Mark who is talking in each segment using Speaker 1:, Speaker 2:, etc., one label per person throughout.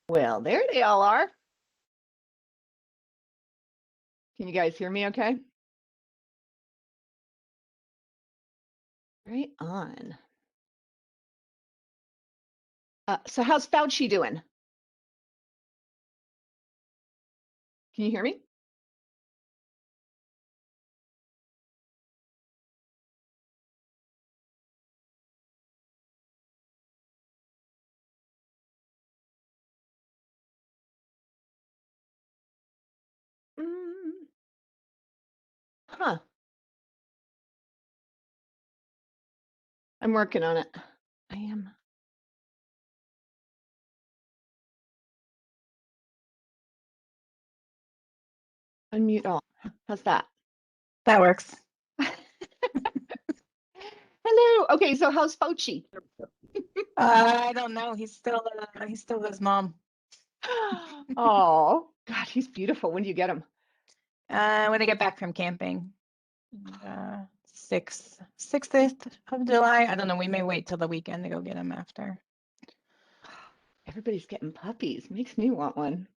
Speaker 1: Well, there they all are. Can you guys hear me okay? Right on. So how's Fauci doing? Can you hear me? Mm, huh. I'm working on it. I am. Unmute all. How's that?
Speaker 2: That works.
Speaker 1: Hello. Okay, so how's Fauci?
Speaker 2: I don't know. He's still with his mom.
Speaker 1: Oh, God, he's beautiful. When do you get him?
Speaker 2: When I get back from camping, 6th of July. I don't know. We may wait till the weekend to go get him after.
Speaker 1: Everybody's getting puppies. Makes me want one.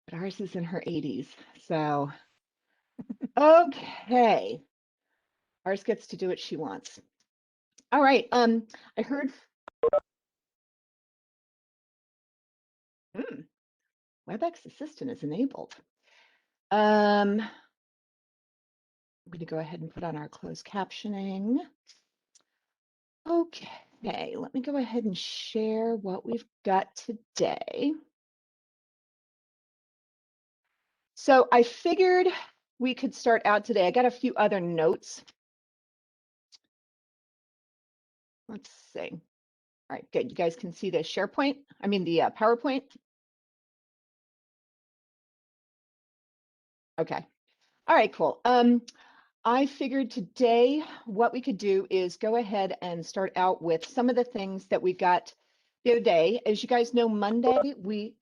Speaker 1: But ours is in her 80s. So, okay. Ours gets to do what she wants. All right. I heard WebEx Assistant is enabled. I'm going to go ahead and put on our closed captioning. Okay, let me go ahead and share what we've got today. So I figured we could start out today. I got a few other notes. Let's see. All right, good. You guys can see the SharePoint, I mean the PowerPoint. Okay. All right, cool. I figured today what we could do is go ahead and start out with some of the things that we got the other day. As you guys know, Monday we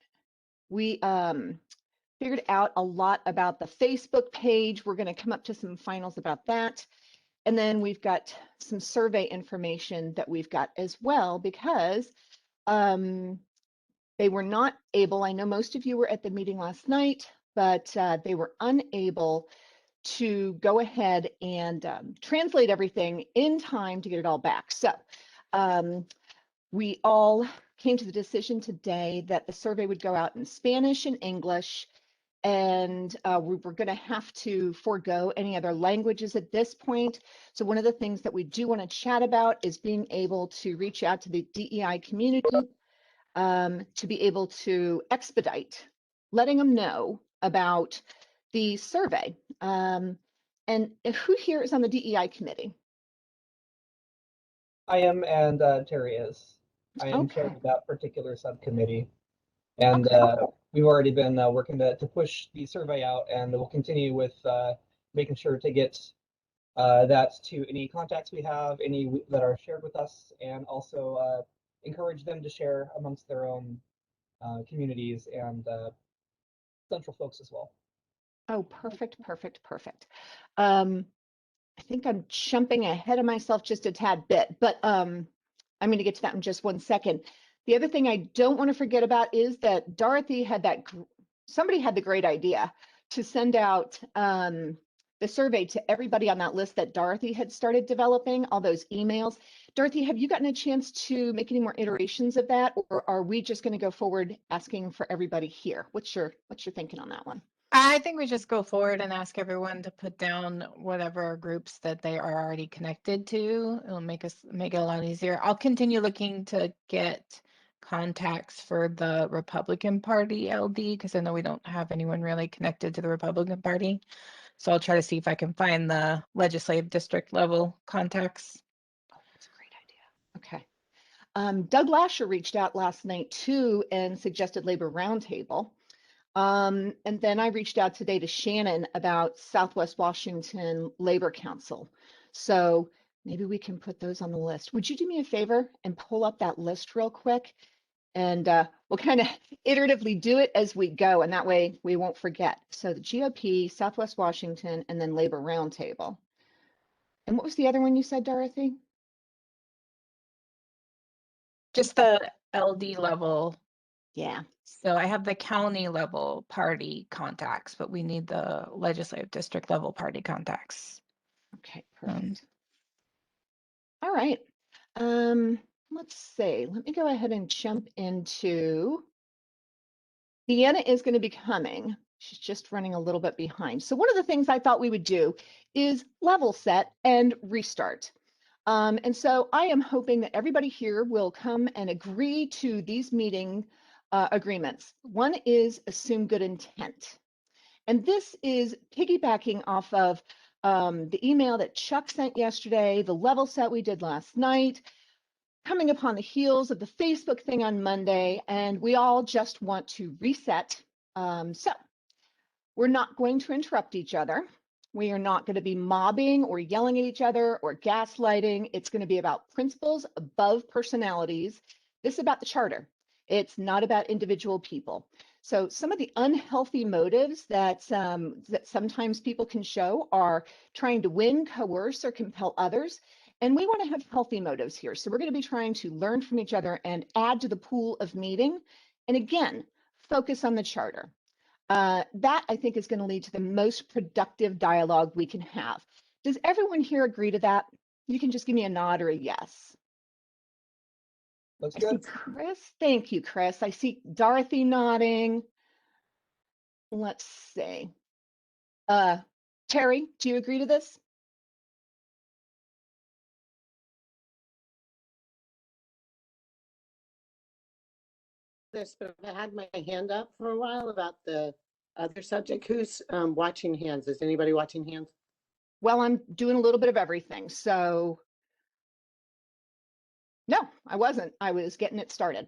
Speaker 1: figured out a lot about the Facebook page. We're going to come up to some finals about that. And then we've got some survey information that we've got as well, because they were not able, I know most of you were at the meeting last night, but they were unable to go ahead and translate everything in time to get it all back. So we all came to the decision today that the survey would go out in Spanish and English, and we were going to have to forego any other languages at this point. So one of the things that we do want to chat about is being able to reach out to the DEI community to be able to expedite letting them know about the survey. And who here is on the DEI committee?
Speaker 3: I am, and Terry is. I am chair
Speaker 1: Okay.
Speaker 3: of that particular subcommittee. And
Speaker 1: Okay.
Speaker 3: we've already been working to push the survey out, and we'll continue with making sure to get that to any contacts we have, any that are shared with us, and also encourage them to share amongst their own communities and central folks as well.
Speaker 1: Oh, perfect, perfect, perfect. I think I'm jumping ahead of myself just a tad bit, but I'm going to get to that in just one second. The other thing I don't want to forget about is that Dorothy had somebody had the great idea to send out the survey to everybody on that list that Dorothy had started developing, all those emails. Dorothy, have you gotten a chance to make any more iterations of that, or are we just going to go forward asking for everybody here? What's your thinking on that one?
Speaker 2: I think we just go forward and ask everyone to put down whatever groups that they are already connected to. It'll make it a lot easier. I'll continue looking to get contacts for the Republican Party LD, because I know we don't have anyone really connected to the Republican Party. So I'll try to see if I can find the legislative district level contacts.
Speaker 1: Oh, that's a great idea. Okay. Doug Lasher reached out last night too and suggested Labor Roundtable. And then I reached out today to Shannon about Southwest Washington Labor Council. So maybe we can put those on the list. Would you do me a favor and pull up that list real quick? And we'll kind of iteratively do it as we go, and that way we won't forget. So the GOP, Southwest Washington, and then Labor Roundtable. And what was the other one you said, Dorothy?
Speaker 2: just the LD level.
Speaker 1: Yeah.
Speaker 2: So I have the county level party contacts, but we need the legislative district level party contacts.
Speaker 1: Okay, perfect. All right. Let's see. Let me go ahead and jump into Deanna is going to be coming. She's just running a little bit behind. So one of the things I thought we would do is level set and restart. And so I am hoping that everybody here will come and agree to these meeting agreements. One is assume good intent. And this is piggybacking off of the email that Chuck sent yesterday, the level set we did last night, coming upon the heels of the Facebook thing on Monday, and we all just want to reset. So we're not going to interrupt each other. We are not going to be mobbing or yelling at each other or gaslighting. It's going to be about principles above personalities. This is about the charter. It's not about individual people. So some of the unhealthy motives that sometimes people can show are trying to win, coerce, or compel others. And we want to have healthy motives here. So we're going to be trying to learn from each other and add to the pool of meeting. And again, focus on the charter. That I think is going to lead to the most productive dialogue we can have. Does everyone here agree to that? You can just give me a nod or a yes.
Speaker 3: Looks
Speaker 1: I see
Speaker 3: good.
Speaker 1: Chris. Thank you, Chris. I see Dorothy nodding. Let's see. Terry, do you agree to this?
Speaker 4: This, but I had my hand up for a while about the other subject. Who's watching hands? Is anybody watching hands?
Speaker 1: Well, I'm doing a little bit of everything. So no, I wasn't. I was getting it started.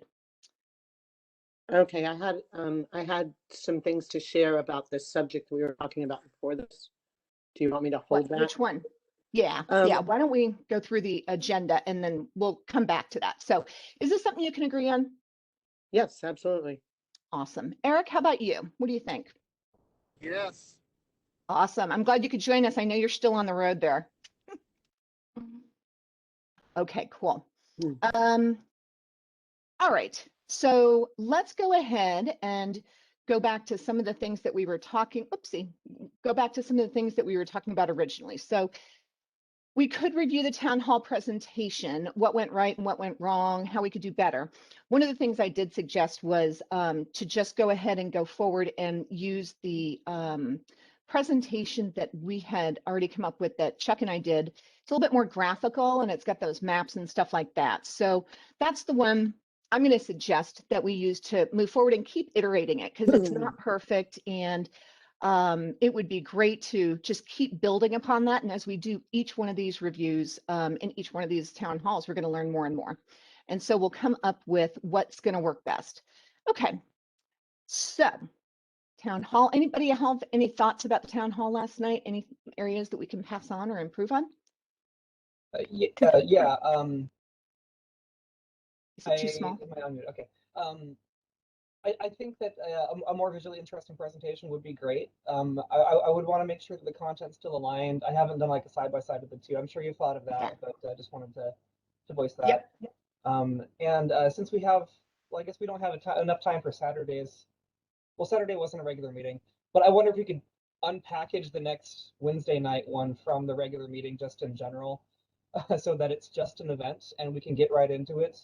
Speaker 4: Okay, I had some things to share about this subject we were talking about before this. Do you want me to hold that?
Speaker 1: Which one? Yeah, yeah. Why don't we go through the agenda and then we'll come back to that. So is this something you can agree on?
Speaker 4: Yes, absolutely.
Speaker 1: Awesome. Eric, how about you? What do you think?
Speaker 5: Yes.
Speaker 1: Awesome. I'm glad you could join us. I know you're still on the road there. Okay, cool. All right. So let's go ahead and go back to some of the things that we were talking, go back to some of the things that we were talking about originally. So we could review the town hall presentation, what went right and what went wrong, how we could do better. One of the things I did suggest was to just go ahead and go forward and use the presentation that we had already come up with that Chuck and I did. It's a little bit more graphical and it's got those maps and stuff like that. So that's the one I'm going to suggest that we use to move forward and keep iterating it because it's not perfect, and it would be great to just keep building upon that. And as we do each one of these reviews in each one of these town halls, we're going to learn more and more. And so we'll come up with what's going to work best. Okay, so town hall. Anybody have any thoughts about the town hall last night? Any areas that we can pass on or improve on?
Speaker 3: Yeah.
Speaker 1: Is it too small?
Speaker 3: Am I on mute? Okay. I think that a more visually interesting presentation would be great. I would want to make sure that the content's still aligned. I haven't done like a side by side of the two. I'm sure you thought of that, but I just wanted to voice that.
Speaker 1: Yep.
Speaker 3: And since we have, well, I guess we don't have enough time for Saturdays. Well, Saturday wasn't a regular meeting, but I wonder if we could unpackage the next Wednesday night one from the regular meeting just in general, so that it's just an event and we can get right into it.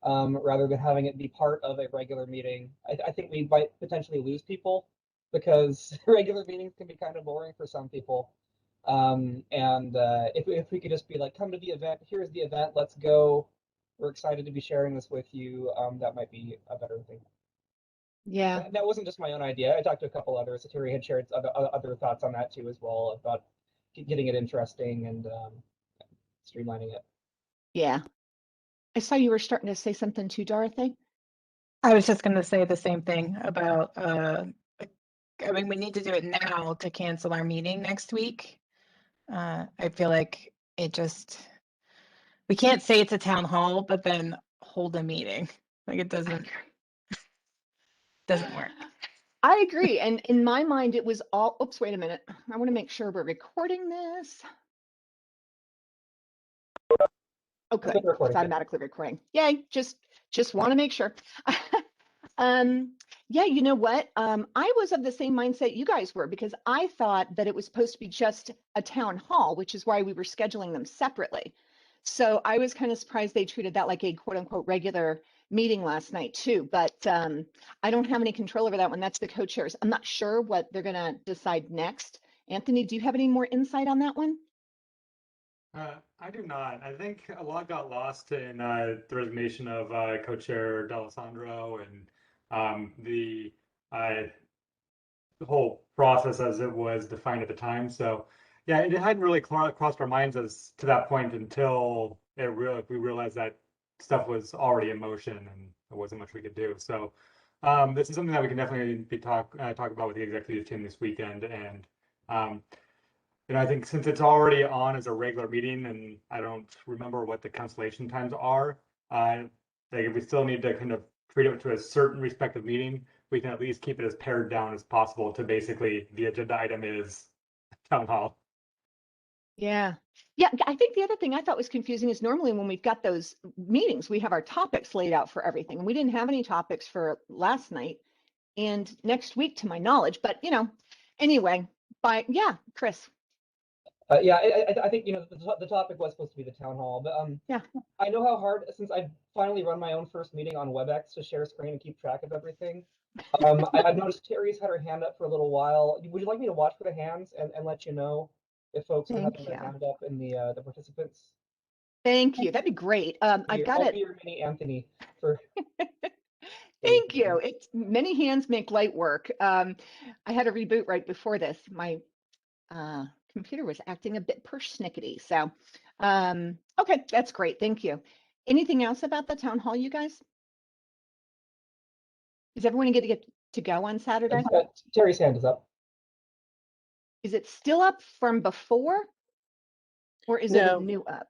Speaker 3: Rather than having it be part of a regular meeting. I think we might potentially lose people because regular meetings can be kind of boring for some people. If we could just be like, come to the event, here's the event, let's go. We're excited to be sharing this with you. That might be a better thing.
Speaker 1: Yeah.
Speaker 3: That wasn't just my own idea. I talked to a couple others. Terry had shared other thoughts on that too as well, about getting it interesting and streamlining it.
Speaker 1: Yeah. I saw you were starting to say something too, Dorothy.
Speaker 2: I was just going to say the same thing about, I mean, we need to do it now to cancel our meeting next week. I feel like we can't say it's a town hall, but then hold a meeting. Like it doesn't work.
Speaker 1: I agree. And in my mind, it was all, oops, wait a minute. I want to make sure we're recording this. Oh,
Speaker 3: It's
Speaker 1: good.
Speaker 3: been
Speaker 1: It's
Speaker 3: recording.
Speaker 1: automatically recording. Yay. Just want to make sure. Yeah, you know what? I was of the same mindset you guys were because I thought that it was supposed to be just a town hall, which is why we were scheduling them separately. So I was kind of surprised they treated that like a quote unquote regular meeting last night too. But I don't have any control over that one. That's the co-chairs. I'm not sure what they're going to decide next. Anthony, do you have any more insight on that one?
Speaker 6: I do not. I think a lot got lost in the resignation of co-chair D'Alessandro and uh, the whole process as it was defined at the time. So, yeah, it hadn't really crossed our minds as to that point until we realized that stuff was already in motion and there wasn't much we could do. So, this is something that we can definitely talk about with the executive team this weekend. And I think since it's already on as a regular meeting, and I don't remember what the cancellation times are, like if we still need to kind of treat it to a certain respective meeting, we can at least keep it as pared down as possible to basically the agenda item is town hall.
Speaker 1: Yeah. Yeah. I think the other thing I thought was confusing is normally when we've got those meetings, we have our topics laid out for everything. And we didn't have any topics for last night and next week, to my knowledge. But, anyway, yeah, Chris.
Speaker 3: Yeah, I think, the topic was supposed to be the town hall, but
Speaker 1: Yeah.
Speaker 3: I know how hard, since I've finally run my own first meeting on WebEx to share screen and keep track of everything. I've noticed Terry's had her hand up for a little while. Would you like me to watch for the hands and let you know if folks are
Speaker 1: Thank
Speaker 3: having their
Speaker 1: you.
Speaker 3: hand up in the participants?
Speaker 1: Thank you. That'd be great. I've got
Speaker 3: I'll
Speaker 1: it.
Speaker 3: be your mini Anthony for.
Speaker 1: Thank you. It's many hands make light work. I had a reboot right before this. My computer was acting a bit persnickety. So, okay, that's great. Thank you. Anything else about the town hall, you guys? Is everyone going to get to go on Saturday?
Speaker 3: Terry's hand is up.
Speaker 1: Is it still up from before, or is it
Speaker 4: No.
Speaker 1: a new up?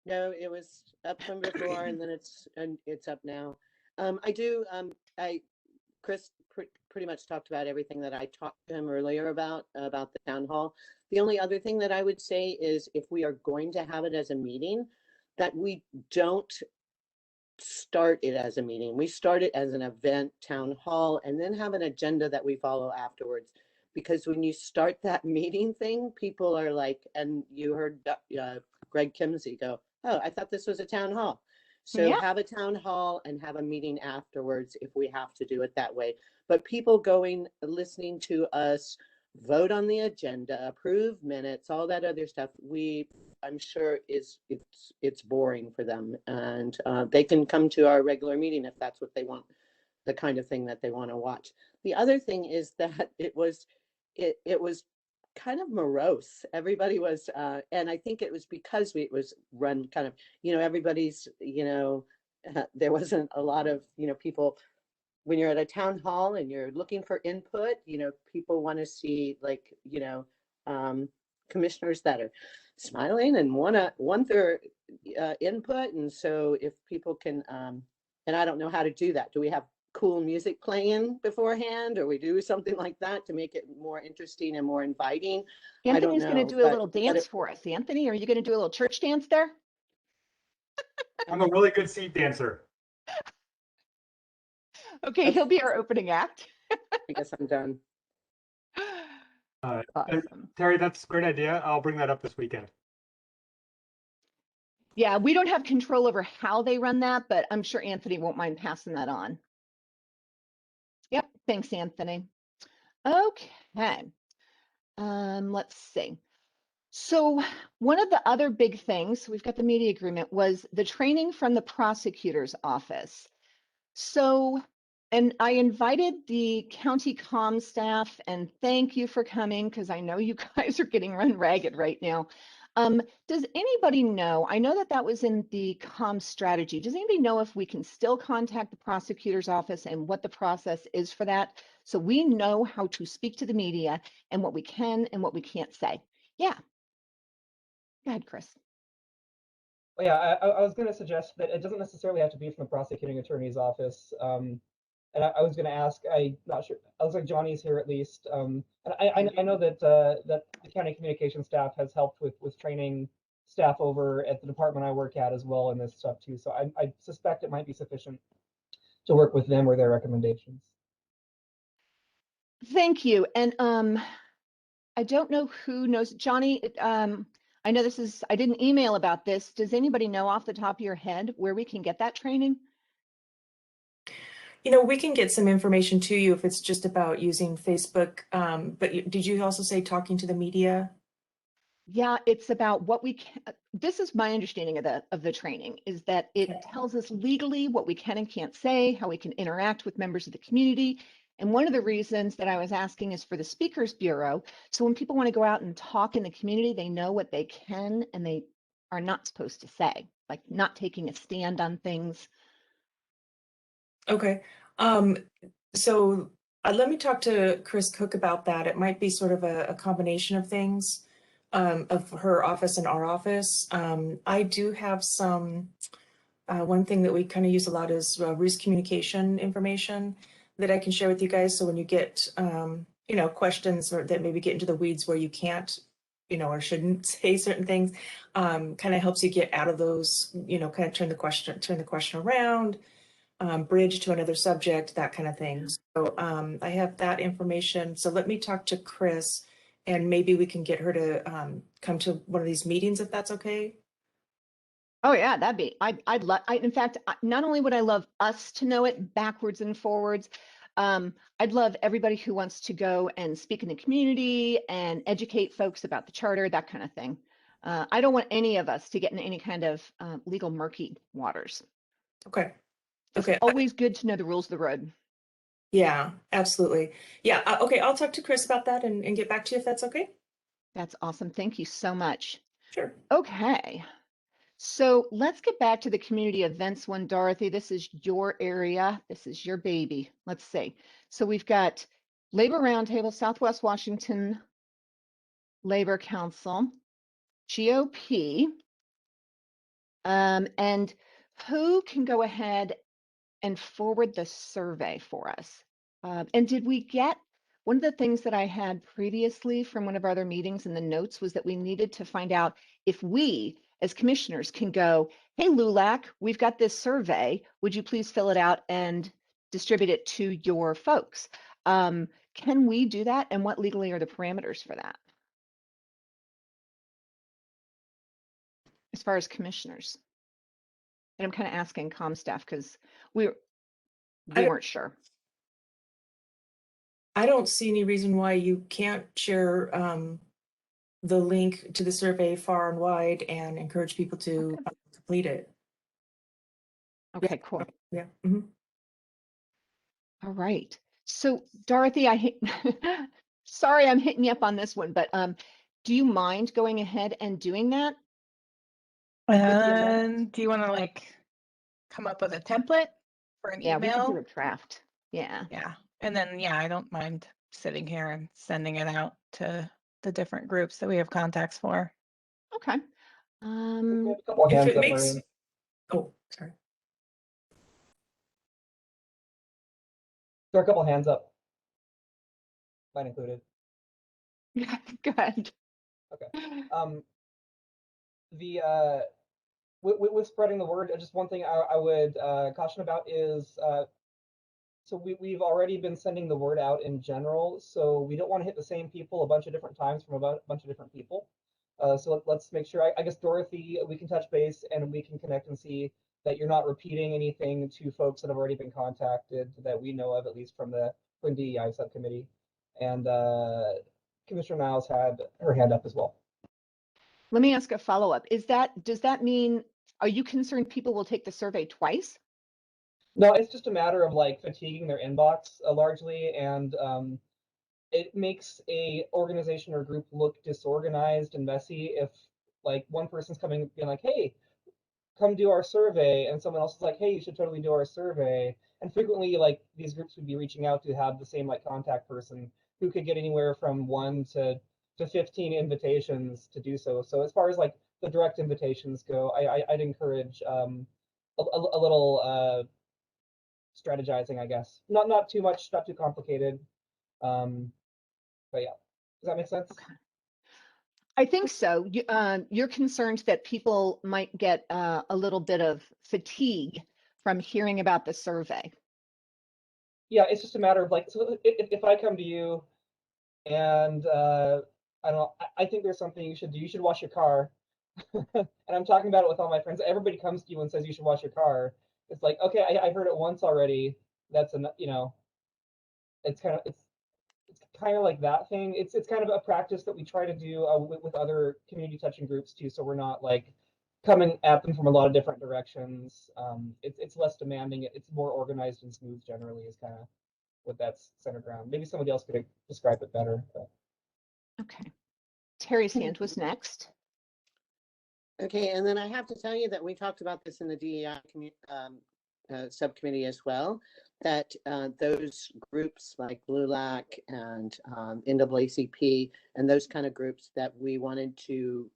Speaker 4: No, it was up from before and then it's up now. Chris pretty much talked about everything that I talked to him earlier about the town hall. The only other thing that I would say is if we are going to have it as a meeting, that we don't start it as a meeting. We start it as an event, town hall, and then have an agenda that we follow afterwards. Because when you start that meeting thing, people are like, and you heard Greg Kimsey go, "Oh, I thought this was a town hall." So
Speaker 1: Yeah.
Speaker 4: have a town hall and have a meeting afterwards if we have to do it that way. But people going, listening to us vote on the agenda, approve minutes, all that other stuff, I'm sure it's boring for them, and they can come to our regular meeting if that's what they want, the kind of thing that they want to watch. The other thing is that it was kind of morose. Everybody was, and I think it was because it was run kind of, everybody's, there wasn't a lot of, people. When you're at a town hall and you're looking for input, people want to see commissioners that are smiling and want their input. And so if people can, and I don't know how to do that. Do we have cool music playing beforehand, or we do something like that to make it more interesting and more inviting?
Speaker 1: Anthony's going to do a little
Speaker 4: but
Speaker 1: dance for us. Anthony, are you going to do a little church dance there?
Speaker 6: I'm a really good seat dancer.
Speaker 1: Okay, he'll be our opening act.
Speaker 4: I guess I'm done.
Speaker 1: Awesome.
Speaker 6: Terry, that's a great idea. I'll bring that up this weekend.
Speaker 1: Yeah, we don't have control over how they run that, but I'm sure Anthony won't mind passing that on. Yep, thanks, Anthony. Okay, let's see. So one of the other big things, we've got the media agreement, was the training from the prosecutor's office. So, and I invited the county comm staff, and thank you for coming because I know you guys are getting run ragged right now. Does anybody know, I know that that was in the comm strategy. Does anybody know if we can still contact the prosecutor's office and what the process is for that? So we know how to speak to the media and what we can and what we can't say. Yeah. Go ahead, Chris.
Speaker 3: Well, yeah, I was going to suggest that it doesn't necessarily have to be from the prosecuting attorney's office. And I was going to ask, I'm not sure, I was like, Johnny's here at least. And I know that that the county communication staff has helped with training staff over at the department I work at as well in this stuff too. So I suspect it might be sufficient to work with them or their recommendations.
Speaker 1: Thank you. And I don't know who knows, Johnny, I know I didn't email about this. Does anybody know off the top of your head where we can get that training?
Speaker 7: We can get some information to you if it's just about using Facebook. But did you also say talking to the media?
Speaker 1: Yeah, it's about what we can. This is my understanding of the training, is that it
Speaker 7: Okay.
Speaker 1: tells us legally what we can and can't say, how we can interact with members of the community. And one of the reasons that I was asking is for the Speakers Bureau. So when people want to go out and talk in the community, they know what they can and they are not supposed to say, like not taking a stand on things.
Speaker 7: Okay. So let me talk to Chris Cook about that. It might be sort of a combination of things, of her office and our office. I do have some, one thing that we kind of use a lot is risk communication information that I can share with you guys. So when you get, questions or that maybe get into the weeds where you can't, or shouldn't say certain things, kind of helps you get out of those, kind of turn the question around. Bridge to another subject, that kind of thing. So I have that information. So let me talk to Chris and maybe we can get her to come to one of these meetings if that's okay.
Speaker 1: Oh yeah, I'd love, in fact, not only would I love us to know it backwards and forwards, I'd love everybody who wants to go and speak in the community and educate folks about the charter, that kind of thing. I don't want any of us to get in any kind of legal murky waters.
Speaker 7: Okay.
Speaker 1: It's
Speaker 7: Okay.
Speaker 1: always good to know the rules of the road.
Speaker 7: Yeah, absolutely. Yeah. Okay. I'll talk to Chris about that and get back to you if that's okay.
Speaker 1: That's awesome. Thank you so much.
Speaker 7: Sure.
Speaker 1: Okay. So let's get back to the community events one, Dorothy. This is your area. This is your baby. Let's see. So we've got Labor Roundtable, Southwest Washington Labor Council, GOP, and who can go ahead and forward the survey for us? And did we get, one of the things that I had previously from one of our other meetings in the notes was that we needed to find out if we as commissioners can go, hey, LULAC, we've got this survey. Would you please fill it out and distribute it to your folks? Can we do that? And what legally are the parameters for that? As far as commissioners. And I'm kind of asking comm staff because we weren't sure.
Speaker 7: I don't see any reason why you can't share the link to the survey far and wide and encourage people to complete it.
Speaker 1: Okay, cool.
Speaker 7: Yeah. Mhm.
Speaker 1: All right. So Dorothy, sorry, I'm hitting you up on this one, but do you mind going ahead and doing that?
Speaker 2: Do you want to like come up with a template for an
Speaker 1: Yeah, we could do
Speaker 2: email?
Speaker 1: a draft. Yeah.
Speaker 2: Yeah. And then, yeah, I don't mind sitting here and sending it out to the different groups that we have contacts for.
Speaker 1: Okay.
Speaker 3: We have a couple
Speaker 7: If
Speaker 3: hands
Speaker 7: it
Speaker 3: up,
Speaker 7: makes,
Speaker 3: Maureen.
Speaker 7: oh, sorry.
Speaker 3: There are a couple hands up. Mine included.
Speaker 1: Good.
Speaker 3: Um, with spreading the word, just one thing I would caution about is so we've already been sending the word out in general, so we don't want to hit the same people a bunch of different times from a bunch of different people. So let's make sure, I guess, Dorothy, we can touch base and we can connect and see that you're not repeating anything to folks that have already been contacted that we know of, at least from DEI subcommittee. And Commissioner Niles had her hand up as well.
Speaker 1: Let me ask a follow-up. Does that mean, are you concerned people will take the survey twice?
Speaker 3: No, it's just a matter of like fatiguing their inbox largely, and it makes a organization or group look disorganized and messy if like one person's coming being like, hey, come do our survey, and someone else is like, hey, you should totally do our survey. And frequently like these groups would be reaching out to have the same like contact person who could get anywhere from 1 to 15 invitations to do so. So as far as like the direct invitations go, I'd encourage a little strategizing, I guess. Not too much, not too complicated. But yeah, does that make sense?
Speaker 1: Okay. I think so. You're concerned that people might get a little bit of fatigue from hearing about the survey.
Speaker 3: Yeah, it's just a matter of like, so if I come to you and I don't know, I think there's something you should do. You should wash your car. And I'm talking about it with all my friends. Everybody comes to you and says you should wash your car. It's like, okay, I heard it once already. That's enough, you know. It's kind of like that thing. It's kind of a practice that we try to do with other community touching groups too. So we're not like coming at them from a lot of different directions. It's less demanding. It's more organized and smooth generally is kind of what that's centered around. Maybe somebody else could describe it better. But.
Speaker 1: Okay. Terry's hand was next.
Speaker 4: Okay, and then I have to tell you that we talked about this in the DEI subcommittee as well, that those groups like LULAC and NAACP and those kind of groups that we wanted to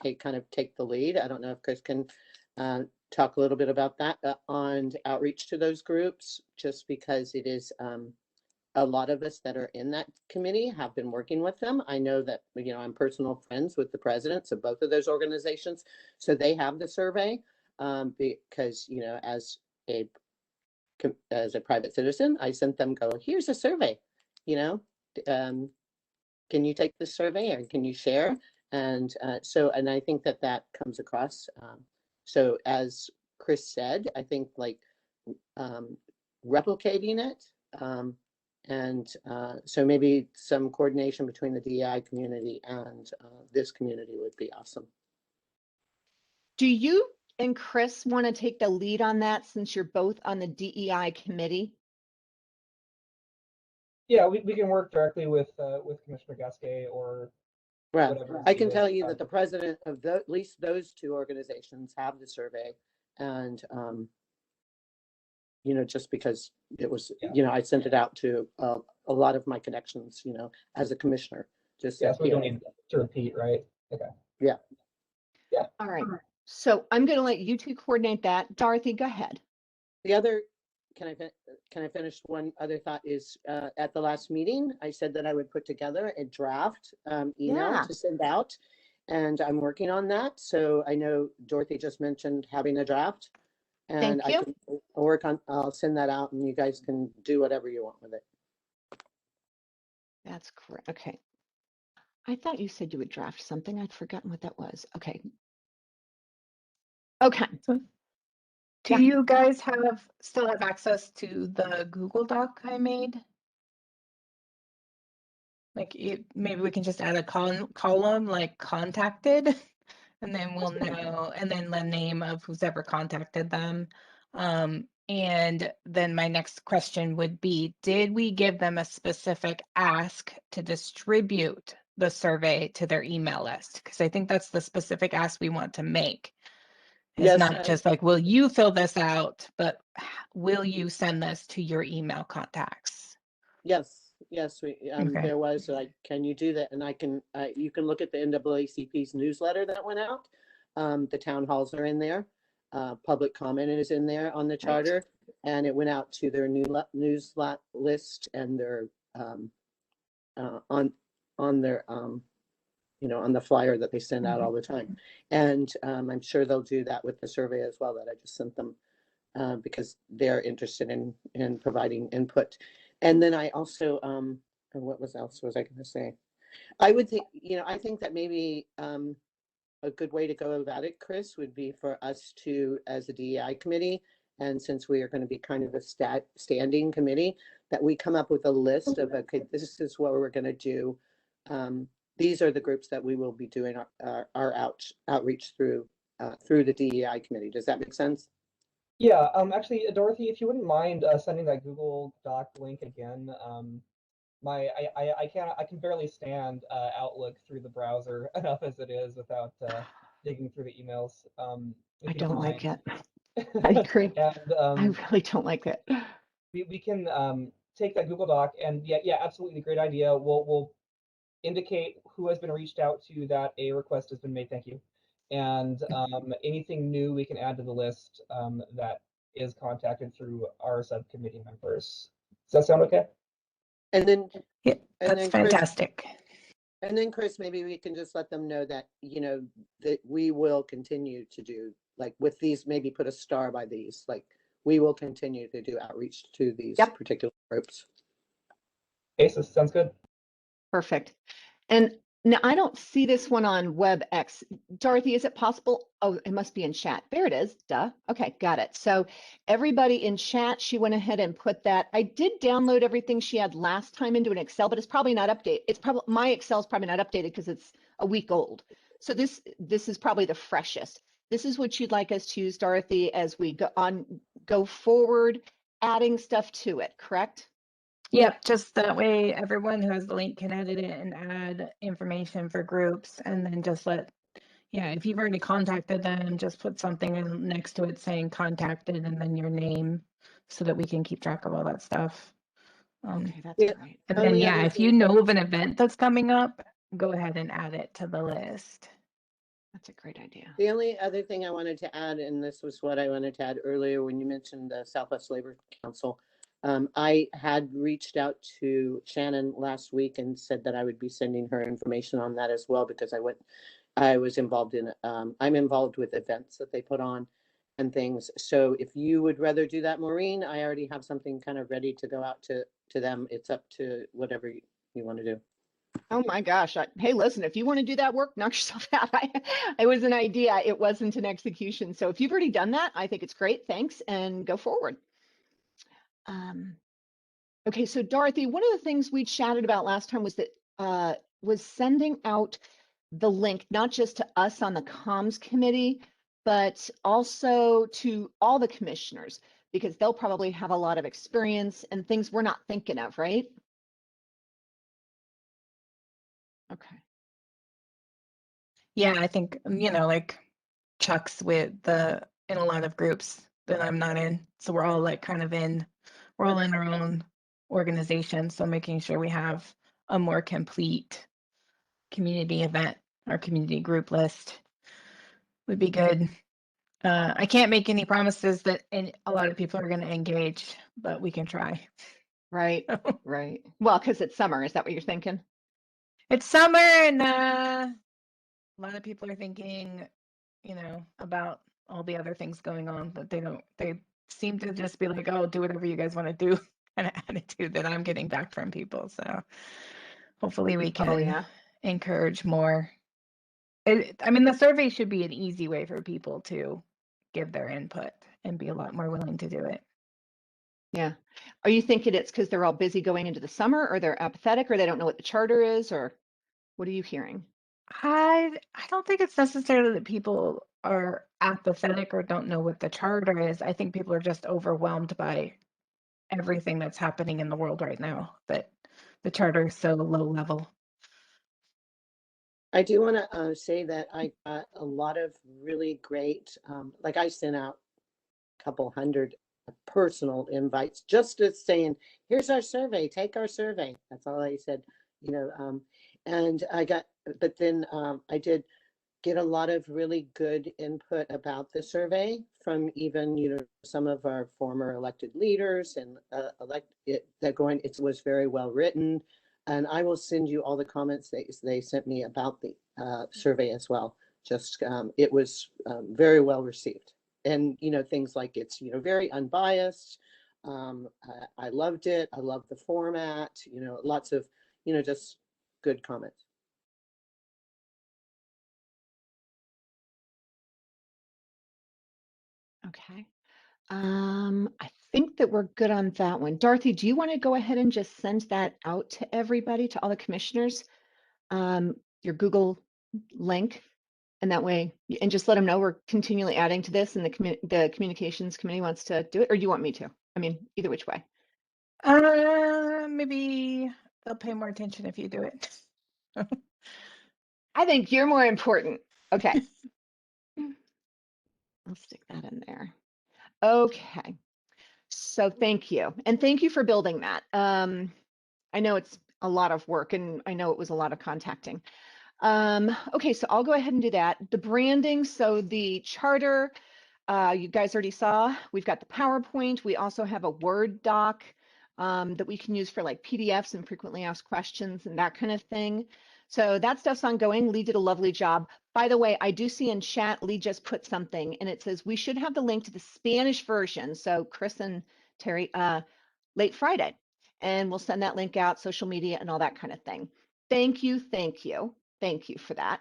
Speaker 4: take the lead. I don't know if Chris can talk a little bit about that on outreach to those groups, just because it is a lot of us that are in that committee have been working with them. I know that, you know, I'm personal friends with the presidents of both of those organizations. So they have the survey because, you know, as a private citizen, I sent them, here's a survey, you know, can you take this survey and can you share? And and I think that comes across. So as Chris said, I think like replicating it, and so maybe some coordination between the DEI community and this community would be awesome.
Speaker 1: Do you and Chris want to take the lead on that since you're both on the DEI committee?
Speaker 3: Yeah, we can work directly with Commissioner Gasquet or
Speaker 4: well,
Speaker 3: whatever.
Speaker 4: I can tell you that the president of at least those two organizations have the survey, and you know, just because it was, you know, I sent it out to a lot of my connections, you know, as a commissioner. Just
Speaker 3: so we don't need to repeat, right? Okay.
Speaker 4: Yeah.
Speaker 3: Yeah.
Speaker 1: All right. So I'm going to let you two coordinate that. Dorothy, go ahead.
Speaker 4: The other, can I finish one other thought is at the last meeting, I said that I would put together a draft email to send out, and I'm working on that. So I know Dorothy just mentioned having a draft, and
Speaker 1: Thank you.
Speaker 4: I can work on, I'll send that out and you guys can do whatever you want with it.
Speaker 1: That's correct. Okay. I thought you said you would draft something. I'd forgotten what that was. Okay. Okay.
Speaker 2: Do
Speaker 1: Yeah.
Speaker 2: you guys still have access to the Google Doc I made? Like maybe we can just add a column like contacted, and then we'll know, and then the name of who's ever contacted them. And then my next question would be, did we give them a specific ask to distribute the survey to their email list? Because I think that's the specific ask we want to make. It's
Speaker 4: Yes,
Speaker 2: not just like, will you fill this out, but will you send this to your email contacts?
Speaker 4: Yes,
Speaker 2: Okay.
Speaker 4: there was like, can you do that? And I can, you can look at the NAACP's newsletter that went out. The town halls are in there. Public comment is in there on the charter, and it went out to their news list and their on their you know, on the flyer that they send out all the time. And I'm sure they'll do that with the survey as well that I just sent them, because they're interested in providing input. And then I also, what else was I going to say? I would think, you know, I think that maybe a good way to go about it, Chris, would be for us to, as a DEI committee, and since we are going to be kind of a standing committee, that we come up with a list of, okay, this is what we're going to do. These are the groups that we will be doing our outreach through the DEI committee. Does that make sense?
Speaker 3: Yeah, actually, Dorothy, if you wouldn't mind sending that Google Doc link again. I can barely stand Outlook through the browser enough as it is without digging through the emails.
Speaker 1: I don't like it. I agree.
Speaker 3: And
Speaker 1: I really don't like it.
Speaker 3: we can take that Google Doc and yeah, absolutely great idea. We'll indicate who has been reached out to that a request has been made. Thank you. And anything new we can add to the list that is contacted through our subcommittee members. Does that sound okay?
Speaker 4: And then,
Speaker 2: Yeah, that's fantastic.
Speaker 4: And then Chris, maybe we can just let them know that, that we will continue to do, like with these, maybe put a star by these, like we will continue to do outreach to these
Speaker 1: Yep.
Speaker 4: particular groups.
Speaker 3: Okay, so sounds good.
Speaker 1: Perfect. And now I don't see this one on WebEx. Dorothy, is it possible? Oh, it must be in chat. There it is. Duh. Okay, got it. So everybody in chat, she went ahead and put that. I did download everything she had last time into an Excel, but it's probably not updated. It's probably my Excel's probably not updated because it's a week old. So this is probably the freshest. This is what you'd like us to use, Dorothy, as we go forward, adding stuff to it, correct?
Speaker 2: Yep, just that way everyone who has the link can edit it and add information for groups, and then just if you've already contacted them, just put something in next to it saying contacted and then your name so that we can keep track of all that stuff.
Speaker 1: Okay, that's
Speaker 4: Yeah.
Speaker 1: great.
Speaker 2: And then,
Speaker 4: Only other
Speaker 2: if you
Speaker 4: thing-
Speaker 2: know of an event that's coming up, go ahead and add it to the list.
Speaker 1: That's a great idea.
Speaker 4: The only other thing I wanted to add, and this was what I wanted to add earlier when you mentioned the Southwest Labor Council, I had reached out to Shannon last week and said that I would be sending her information on that as well, because I was involved in, I'm involved with events that they put on and things. So if you would rather do that, Maureen, I already have something kind of ready to go out to them. It's up to whatever you want to do.
Speaker 1: Oh my gosh. Hey, listen, if you want to do that work, knock yourself out. It was an idea. It wasn't an execution. So if you've already done that, I think it's great. Thanks, and go forward. Okay, so Dorothy, one of the things we chatted about last time was that was sending out the link, not just to us on the comms committee, but also to all the commissioners, because they'll probably have a lot of experience and things we're not thinking of, right? Okay.
Speaker 2: Yeah, I think, like Chuck's in a lot of groups that I'm not in. So we're all we're all in our own organization. So making sure we have a more complete community event or community group list would be good. I can't make any promises that a lot of people are going to engage, but we can try.
Speaker 1: Right, right. Well, because it's summer. Is that what you're thinking?
Speaker 2: It's summer and a lot of people are thinking, about all the other things going on that they seem to just be like, oh, do whatever you guys want to do kind of attitude that I'm getting back from people. So hopefully we can encourage more. The survey should be an easy way for people to give their input and be a lot more willing to do it.
Speaker 1: Yeah. Are you thinking it's because they're all busy going into the summer, or they're apathetic, or they don't know what the charter is, or what are you hearing?
Speaker 2: I don't think it's necessarily that people are apathetic or don't know what the charter is. I think people are just overwhelmed by everything that's happening in the world right now, that the charter is so low level.
Speaker 4: I do want to say that I got a lot of really great, like I sent out a couple hundred personal invites just as saying, here's our survey, take our survey. That's all I said, and but then I did get a lot of really good input about the survey from even, some of our former elected leaders, and it was very well written. And I will send you all the comments they sent me about the survey as well. Just it was very well received, and things like it's very unbiased. I loved it. I love the format. Lots of just good comments.
Speaker 1: Okay. I think that we're good on that one. Dorothy, do you want to go ahead and just send that out to everybody, to all the commissioners? Your Google link, and that way, and just let them know we're continually adding to this, and the communications committee wants to do it, or do you want me to? I mean, either which way.
Speaker 2: Maybe they'll pay more attention if you do it.
Speaker 1: I think you're more important. Okay. I'll stick that in there. Okay. So thank you. And thank you for building that. I know it's a lot of work, and I know it was a lot of contacting. Okay, so I'll go ahead and do that. The branding, so the charter, you guys already saw, we've got the PowerPoint. We also have a Word doc that we can use for like PDFs and frequently asked questions and that kind of thing. So that stuff's ongoing. Lee did a lovely job. By the way, I do see in chat, Lee just put something and it says we should have the link to the Spanish version. So Chris and Terry, late Friday, and we'll send that link out, social media and all that kind of thing. Thank you, thank you. Thank you for that.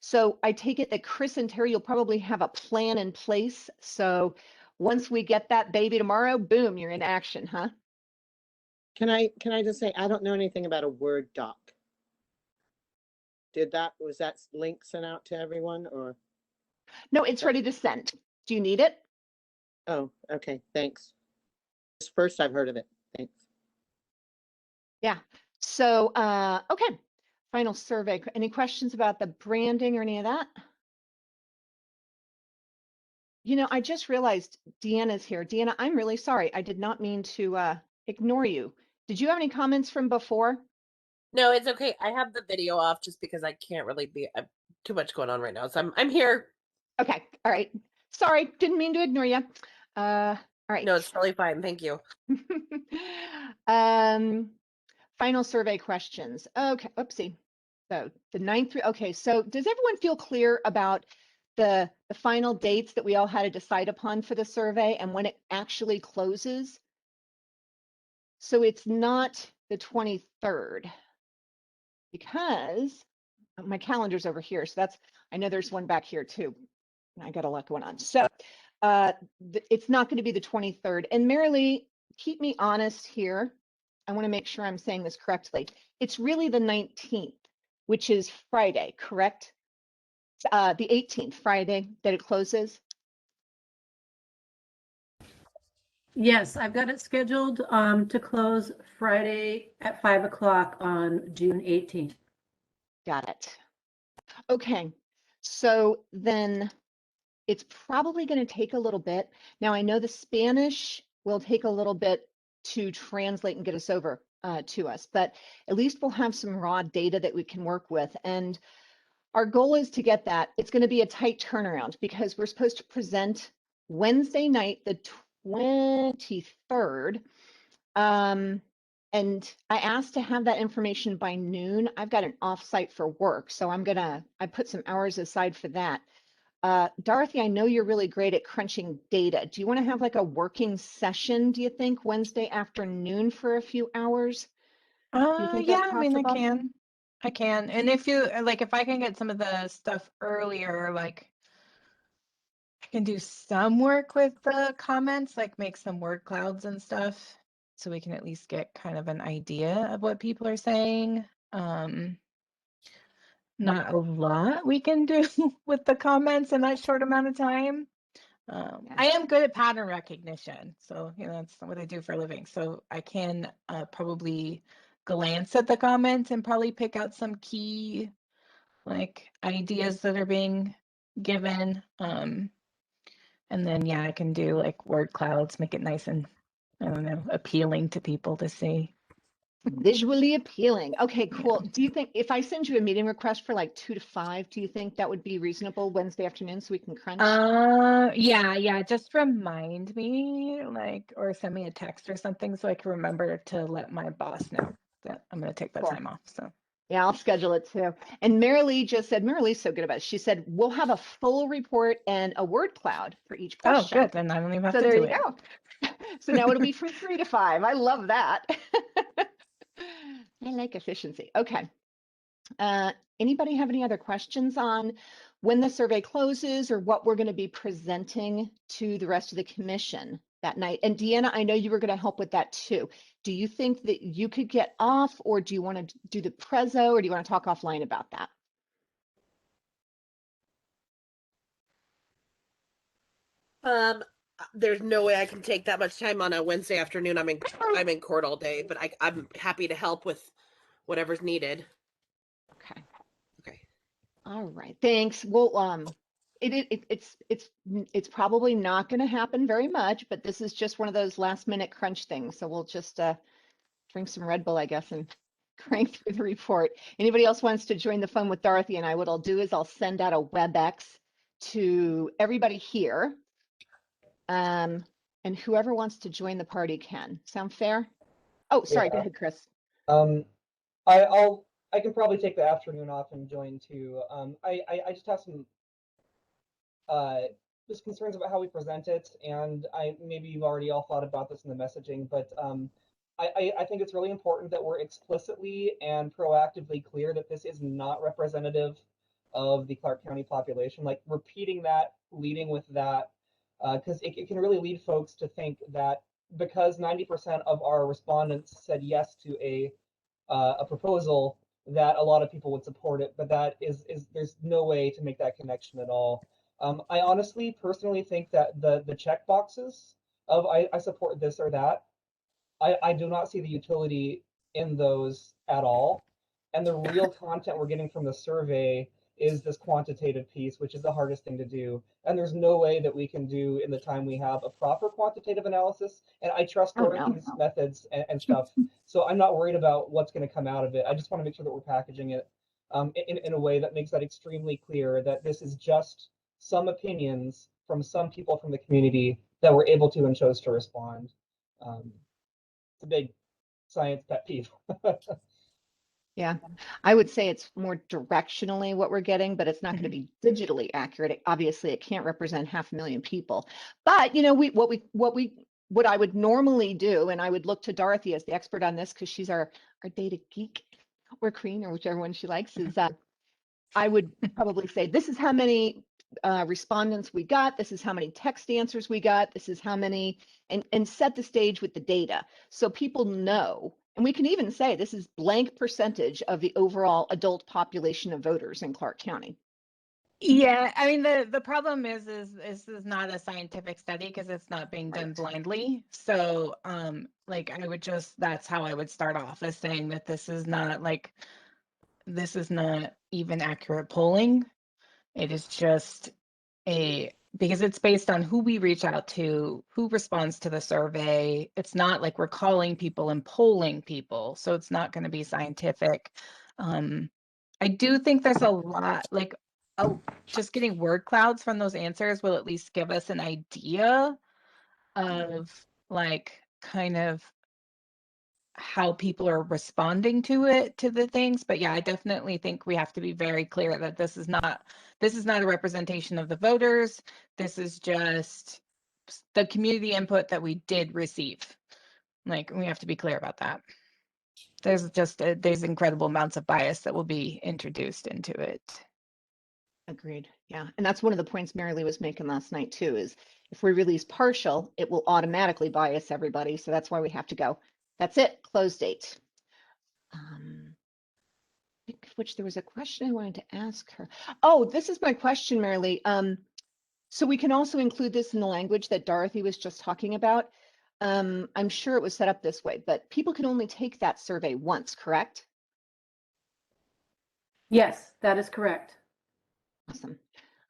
Speaker 1: So I take it that Chris and Terry, you'll probably have a plan in place. So once we get that baby tomorrow, boom, you're in action, huh?
Speaker 4: Can I just say, I don't know anything about a Word doc. Was that link sent out to everyone or?
Speaker 1: No, it's ready to send. Do you need it?
Speaker 4: Oh, okay, thanks. It's first I've heard of it. Thanks.
Speaker 1: Yeah. So, okay. Final survey. Any questions about the branding or any of that? You know, I just realized Deanna's here. Deanna, I'm really sorry. I did not mean to ignore you. Did you have any comments from before?
Speaker 8: No, it's okay. I have the video off just because I can't really be too much going on right now. So I'm here.
Speaker 1: Okay. All right. Sorry. Didn't mean to ignore you. All right.
Speaker 8: No, it's totally fine. Thank you.
Speaker 1: Final survey questions. Okay. Oopsie. So the 9th. Okay. So does everyone feel clear about the final dates that we all had to decide upon for the survey and when it actually closes? So it's not the 23rd because my calendar's over here. So I know there's one back here too. I got a lot going on. So it's not going to be the 23rd. And Marilee, keep me honest here. I want to make sure I'm saying this correctly. It's really the 19th, which is Friday, correct? The 18th, Friday, that it closes.
Speaker 9: Yes, I've got it scheduled to close Friday at 5 o'clock on June 18th.
Speaker 1: Got it. Okay. So then it's probably going to take a little bit. Now, I know the Spanish will take a little bit to translate and get us over to us, but at least we'll have some raw data that we can work with. And our goal is to get that. It's going to be a tight turnaround because we're supposed to present Wednesday night, the 23rd. And I asked to have that information by noon. I've got an offsite for work, so I put some hours aside for that. Dorothy, I know you're really great at crunching data. Do you want to have like a working session, do you think, Wednesday afternoon for a few hours? Do you think
Speaker 2: Yeah,
Speaker 1: that's
Speaker 2: I mean, I
Speaker 1: possible?
Speaker 2: can. And if I can get some of the stuff earlier, like I can do some work with the comments, like make some word clouds and stuff, so we can at least get kind of an idea of what people are saying. Not a lot we can do with the comments in that short amount of time. I am good at pattern recognition, so that's what I do for a living. So I can probably glance at the comments and probably pick out some key ideas that are being given. And then I can do like word clouds, make it nice and I don't know, appealing to people to see.
Speaker 1: Visually appealing. Okay, cool. Do you think if I send you a meeting request for like 2 to 5, do you think that would be reasonable Wednesday afternoon so we can crunch?
Speaker 2: Yeah. Just remind me, or send me a text or something so I can remember to let my boss know that I'm going to take that
Speaker 1: Cool.
Speaker 2: time off. So
Speaker 1: yeah, I'll schedule it too. And Marilee just said, Marilee's so good about it. She said, we'll have a full report and a word cloud for each question.
Speaker 2: Oh, good. Then I don't even have
Speaker 1: So
Speaker 2: to
Speaker 1: there
Speaker 2: do
Speaker 1: you
Speaker 2: it.
Speaker 1: go. So now it'll be from 3 to 5. I love that. I like efficiency. Okay. Anybody have any other questions on when the survey closes or what we're going to be presenting to the rest of the commission that night? And Deanna, I know you were going to help with that too. Do you think that you could get off, or do you want to do the prezzo, or do you want to talk offline about that?
Speaker 8: There's no way I can take that much time on a Wednesday afternoon. I'm in court all day, but I'm happy to help with whatever's needed.
Speaker 1: Okay.
Speaker 8: Okay.
Speaker 1: All right. Thanks. Well, it's probably not going to happen very much, but this is just one of those last minute crunch things. So we'll just drink some Red Bull, I guess, and crank through the report. Anybody else wants to join the fun with Dorothy and I? What I'll do is I'll send out a WebEx to everybody here. And whoever wants to join the party can. Sound fair? Oh, sorry.
Speaker 3: Yeah.
Speaker 1: Go ahead, Chris.
Speaker 3: I'll I can probably take the afternoon off and join too. I just have some just concerns about how we present it, and maybe you've already all thought about this in the messaging, but I think it's really important that we're explicitly and proactively clear that this is not representative of the Clark County population. Like repeating that, leading with that, because it can really lead folks to think that because 90% of our respondents said yes to a proposal, that a lot of people would support it, but that is there's no way to make that connection at all. I honestly, personally think that the check boxes of I support this or that, I do not see the utility in those at all. And the real content we're getting from the survey is this quantitative piece, which is the hardest thing to do. And there's no way that we can do in the time we have a proper quantitative analysis. And I trust
Speaker 1: Oh, no.
Speaker 3: Dorothy's methods and stuff. So I'm not worried about what's going to come out of it. I just want to make sure that we're packaging it in a way that makes that extremely clear that this is just some opinions from some people from the community that were able to and chose to respond. It's a big science pet peeve.
Speaker 1: Yeah, I would say it's more directionally what we're getting, but it's not going to be digitally accurate. Obviously, it can't represent 500,000 people. But you know, what I would normally do, and I would look to Dorothy as the expert on this because she's our data geek or queen or whichever one she likes, is I would probably say this is how many respondents we got, this is how many text answers we got, this is how many, and set the stage with the data so people know. And we can even say this is blank percentage of the overall adult population of voters in Clark County.
Speaker 2: Yeah, I mean the problem is this is not a scientific study because it's not being done blindly. So like I would just that's how I would start off as saying that this is not even accurate polling. It is just because it's based on who we reach out to, who responds to the survey. It's not like we're calling people and polling people, so it's not going to be scientific. I do think there's a lot, like just getting word clouds from those answers will at least give us an idea of like kind of how people are responding to the things. But yeah, I definitely think we have to be very clear that this is not a representation of the voters. This is just the community input that we did receive. Like we have to be clear about that. There's incredible amounts of bias that will be introduced into it.
Speaker 1: Agreed. Yeah. And that's one of the points Mary Lee was making last night too, is if we release partial, it will automatically bias everybody. So that's why we have to go. That's it. Close date. Which there was a question I wanted to ask her. Oh, this is my question, Mary Lee. So we can also include this in the language that Dorothy was just talking about. I'm sure it was set up this way, but people can only take that survey once, correct?
Speaker 9: Yes, that is correct.
Speaker 1: Awesome.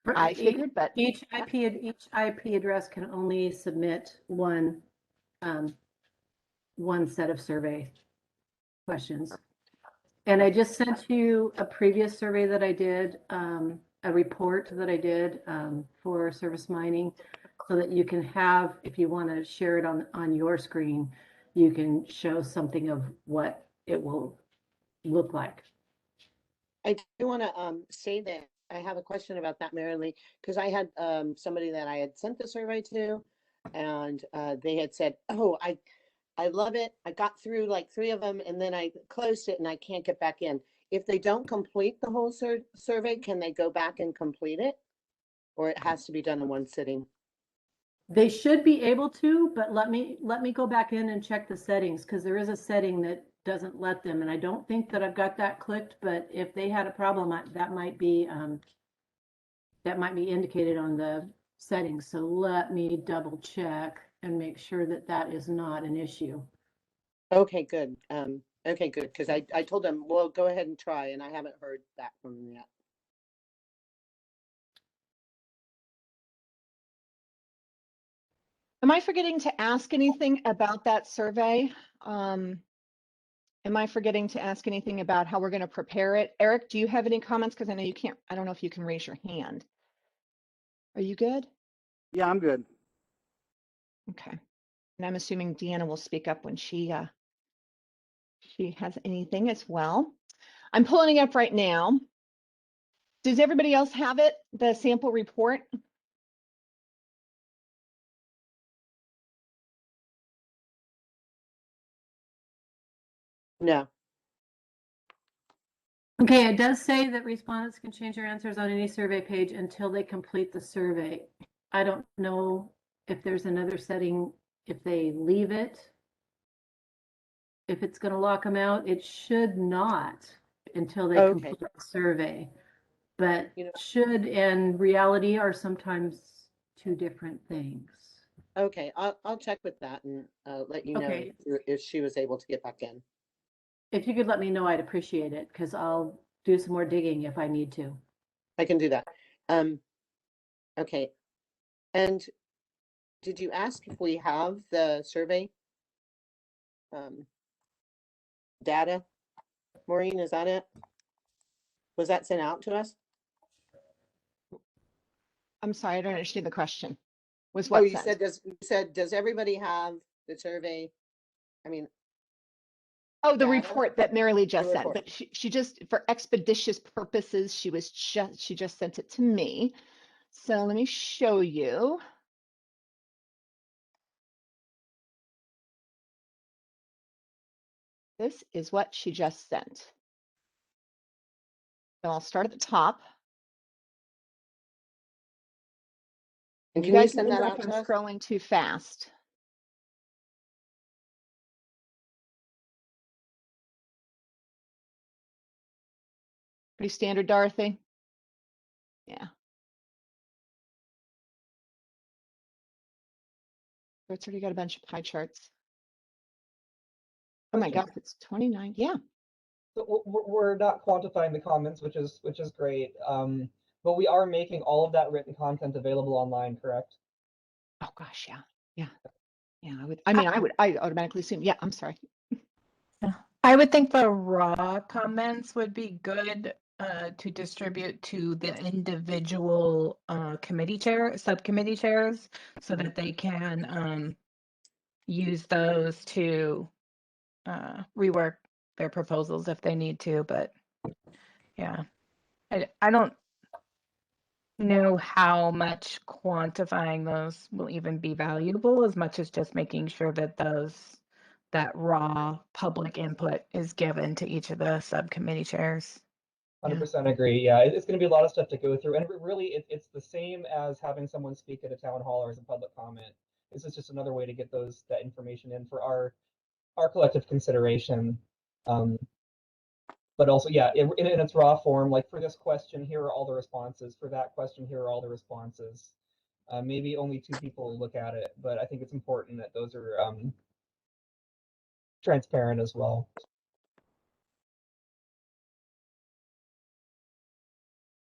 Speaker 9: For
Speaker 1: I figured, but
Speaker 9: each IP address can only submit one set of survey questions. And I just sent you a previous survey that I did, a report that I did for service mining, so that you can have, if you want to share it on your screen, you can show something of what it will look like.
Speaker 4: I do want to say that I have a question about that, Mary Lee, because I had somebody that I had sent the survey to, and they had said, "Oh, I love it. I got through like 3 of them, and then I closed it, and I can't get back in." If they don't complete the whole survey, can they go back and complete it, or it has to be done in one sitting?
Speaker 9: They should be able to, but let me go back in and check the settings, because there is a setting that doesn't let them, and I don't think that I've got that clicked, but if they had a problem, that might be indicated on the settings. So let me double check and make sure that that is not an issue.
Speaker 4: Okay, good. Okay, good, because I told them, well, go ahead and try, and I haven't heard that from them yet.
Speaker 1: am I forgetting to ask anything about that survey? Am I forgetting to ask anything about how we're going to prepare it? Eric, do you have any comments? Because I know you can't, I don't know if you can raise your hand. Are you good?
Speaker 5: Yeah, I'm good.
Speaker 1: Okay. And I'm assuming Deanna will speak up when she has anything as well. I'm pulling it up right now. Does everybody else have it, the sample report?
Speaker 4: No.
Speaker 9: Okay, it does say that respondents can change their answers on any survey page until they complete the survey. I don't know if there's another setting, if they leave it, if it's going to lock them out. It should not until they
Speaker 4: Okay.
Speaker 9: complete the survey. But
Speaker 4: You know-
Speaker 9: should and reality are sometimes two different things.
Speaker 4: Okay, I'll check with that and let you know
Speaker 9: Okay.
Speaker 4: if she was able to get back in.
Speaker 9: If you could let me know, I'd appreciate it because I'll do some more digging if I need to.
Speaker 4: I can do that. Okay. And did you ask if we have the survey data? Maureen, is that it? Was that sent out to us?
Speaker 1: I'm sorry, I don't understand the question. Was
Speaker 4: Oh,
Speaker 1: what
Speaker 4: you
Speaker 1: sent?
Speaker 4: said, does everybody have the survey? I mean,
Speaker 1: Oh, the
Speaker 4: data?
Speaker 1: report that Mary Lee just
Speaker 4: The
Speaker 1: sent,
Speaker 4: report.
Speaker 1: but she just, for expeditious purposes, she just sent it to me. So let me show you. This is what she just sent. So I'll start at the top.
Speaker 4: And
Speaker 1: You
Speaker 4: can you
Speaker 1: guys let
Speaker 4: send
Speaker 1: me
Speaker 4: that
Speaker 1: know
Speaker 4: out
Speaker 1: if
Speaker 4: to
Speaker 1: I'm
Speaker 4: us?
Speaker 1: scrolling too fast. Pretty standard, Dorothy? Yeah. So it's already got a bunch of pie charts. Oh my
Speaker 3: Question.
Speaker 1: gosh, it's 29. Yeah.
Speaker 3: So we're not quantifying the comments, which is great. But we are making all of that written content available online, correct?
Speaker 1: Oh gosh, yeah. Yeah. Yeah, I automatically assume. Yeah, I'm sorry.
Speaker 2: I would think the raw comments would be good to distribute to the individual subcommittee chairs, so that they can use those to rework their proposals if they need to. But yeah, I don't know how much quantifying those will even be valuable, as much as just making sure that that raw public input is given to each of the subcommittee chairs.
Speaker 3: 100% agree. Yeah, it's going to be a lot of stuff to go through, and really, it's the same as having someone speak at a town hall or as a public comment. This is just another way to get that information in for our collective consideration. But also, yeah, in its raw form, like for this question, here are all the responses. For that question, here are all the responses. Maybe only 2 people look at it, but I think it's important that those are transparent as well.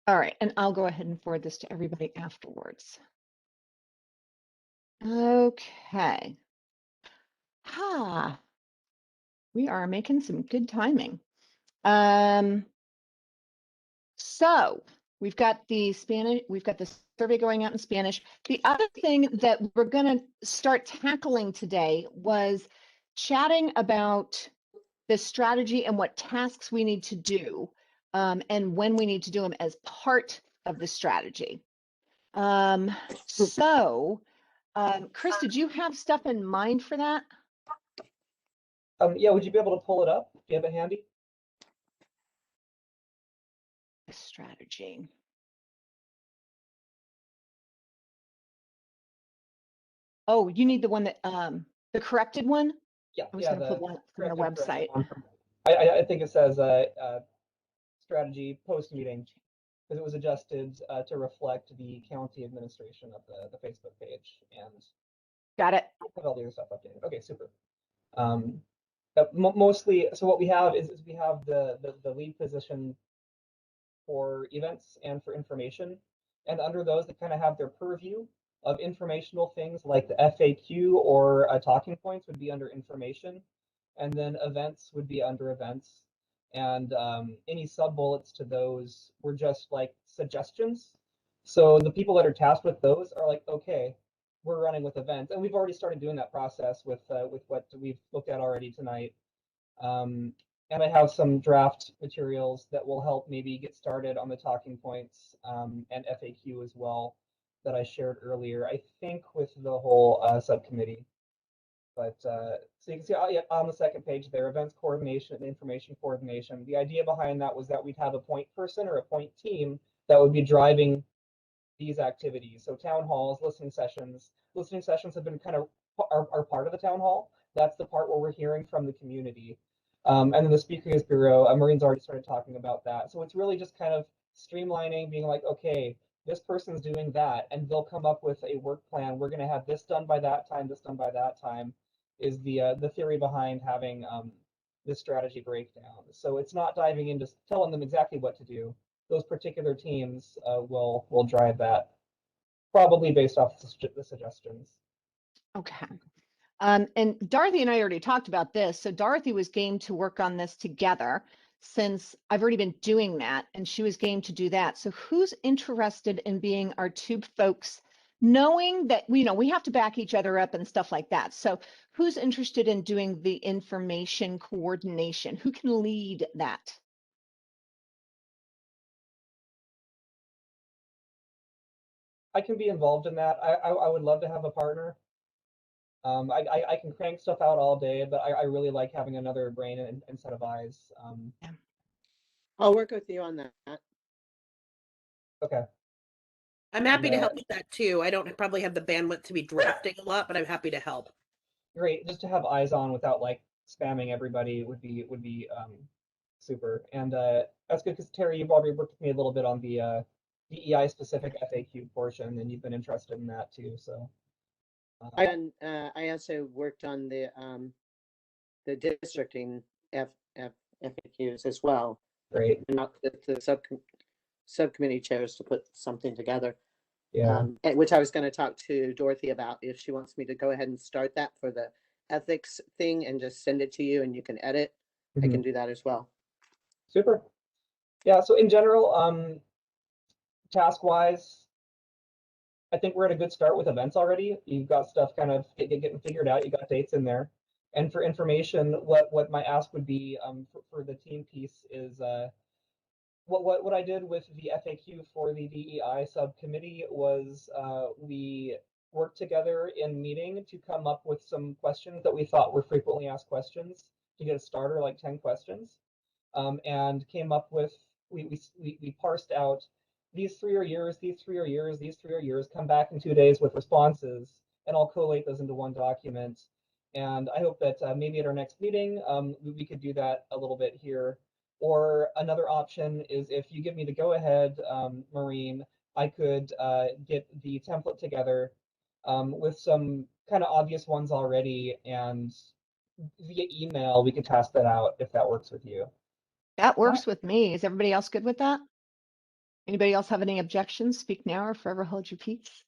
Speaker 1: All right, and I'll go ahead and forward this to everybody afterwards. Okay. We are making some good timing. So we've got the survey going out in Spanish. The other thing that we're going to start tackling today was chatting about the strategy and what tasks we need to do, and when we need to do them as part of the strategy. Chris, did you have stuff in mind for that?
Speaker 3: Yeah, would you be able to pull it up? Do you have it handy?
Speaker 1: The strategy. Oh, you need the one that the corrected one?
Speaker 3: Yeah,
Speaker 1: I was
Speaker 3: yeah,
Speaker 1: going to put one from the
Speaker 3: corrected
Speaker 1: website.
Speaker 3: one from- I think it says strategy post meeting, because it was adjusted to reflect the county administration of the Facebook page, and
Speaker 1: Got it.
Speaker 3: have all the other stuff updated. Okay, super. Mostly, so what we have is we have the lead position for events and for information, and under those they kind of have their purview of informational things, like the FAQ or talking points would be under information, and then events would be under events, and any sub bullets to those were just like suggestions. So the people that are tasked with those are like, okay, we're running with events, and we've already started doing that process with what we've looked at already tonight. And I have some draft materials that will help maybe get started on the talking points and FAQ as well that I shared earlier, I think with the whole subcommittee. But so you can see on the second page there, events coordination and information coordination. The idea behind that was that we'd have a point person or a point team that would be driving these activities. So town halls, listening sessions. Listening sessions have been kind of are part of the town hall. That's the part where we're hearing from the community. And then the Speakers Bureau, Maureen's already started talking about that. So it's really just kind of streamlining, being like, okay, this person's doing that, and they'll come up with a work plan. We're going to have this done by that time, this done by that time, is the theory behind having this strategy breakdown. So it's not diving into telling them exactly what to do. Those particular teams will drive that, probably based off the suggestions.
Speaker 1: Okay. And Dorothy and I already talked about this. So Dorothy was game to work on this together since I've already been doing that, and she was game to do that. So who's interested in being our tube folks, knowing that, you know, we have to back each other up and stuff like that. So who's interested in doing the information coordination? Who can lead that?
Speaker 3: I can be involved in that. I would love to have a partner. I can crank stuff out all day, but I really like having another brain and set of eyes.
Speaker 4: I'll work with you on that.
Speaker 3: Okay.
Speaker 8: I'm happy to help with that too. I don't probably have the bandwidth to be drafting a lot, but I'm happy to help.
Speaker 3: Great. Just to have eyes on without like spamming everybody would be super. And that's good because Terry, you've already worked with me a little bit on the DEI specific FAQ portion, and you've been interested in that too. So.
Speaker 4: I also worked on the districting FAQs as well.
Speaker 3: Great.
Speaker 4: And not the subcommittee chairs to put something together.
Speaker 3: Yeah.
Speaker 4: Which I was going to talk to Dorothy about if she wants me to go ahead and start that for the ethics thing and just send it to you and you can edit. I can do that as well.
Speaker 3: Super. Yeah. So in general, task wise, I think we're at a good start with events already. You've got stuff kind of getting figured out. You got dates in there. And for information, what my ask would be for the team piece is what I did with the FAQ for the DEI subcommittee was we worked together in meeting to come up with some questions that we thought were frequently asked questions to get a starter, like 10 questions, and came up with we parsed out these 3 are yours, these 3 are yours, these 3 are yours. Come back in 2 days with responses, and I'll collate those into one document. And I hope that maybe at our next meeting we could do that a little bit here. Or another option is if you give me the go ahead, Maureen, I could get the template together with some kind of obvious ones already, and via email we could test that out if that works with you.
Speaker 1: That works with me. Is everybody else good with that? Anybody else have any objections? Speak now or forever hold your peace.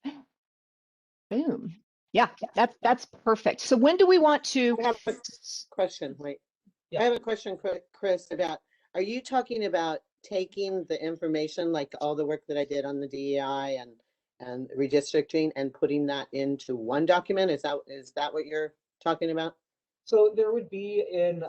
Speaker 1: Boom. Yeah, that's perfect. So when do we want to?
Speaker 4: I have a question. Wait. Yeah. I have a question, Chris, about, are you talking about taking the information, like all the work that I did on the DEI and redistricting, and putting that into one document? Is that what you're talking about?
Speaker 3: So there would be in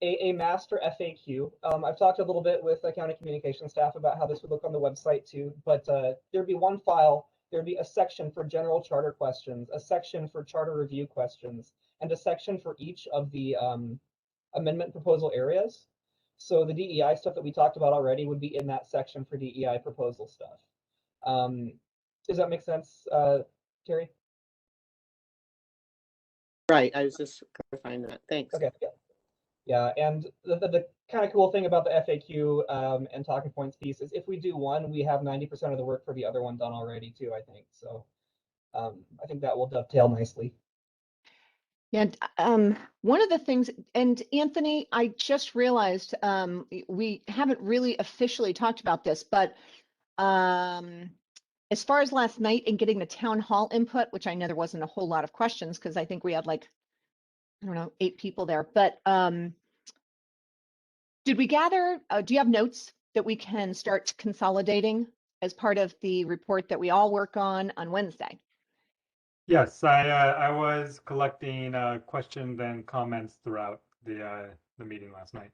Speaker 3: a master FAQ. I've talked a little bit with the county communication staff about how this would look on the website too, but there'd be one file, there'd be a section for general charter questions, a section for charter review questions, and a section for each of the amendment proposal areas. So the DEI stuff that we talked about already would be in that section for DEI proposal stuff. Does that make sense, Terry?
Speaker 4: Right, I was just clarifying that. Thanks.
Speaker 3: Okay, yeah. Yeah, and the kind of cool thing about the FAQ and talking points piece is if we do one, we have 90% of the work for the other one done already too, I think. So I think that will dovetail nicely.
Speaker 1: Yeah, one of the things, and Anthony, I just realized we haven't really officially talked about this, but as far as last night and getting the town hall input, which I know there wasn't a whole lot of questions because I think we had like, I don't know, 8 people there, but did we gather, do you have notes that we can start consolidating as part of the report that we all work on Wednesday?
Speaker 6: Yes, I was collecting questions and comments throughout the the meeting last night.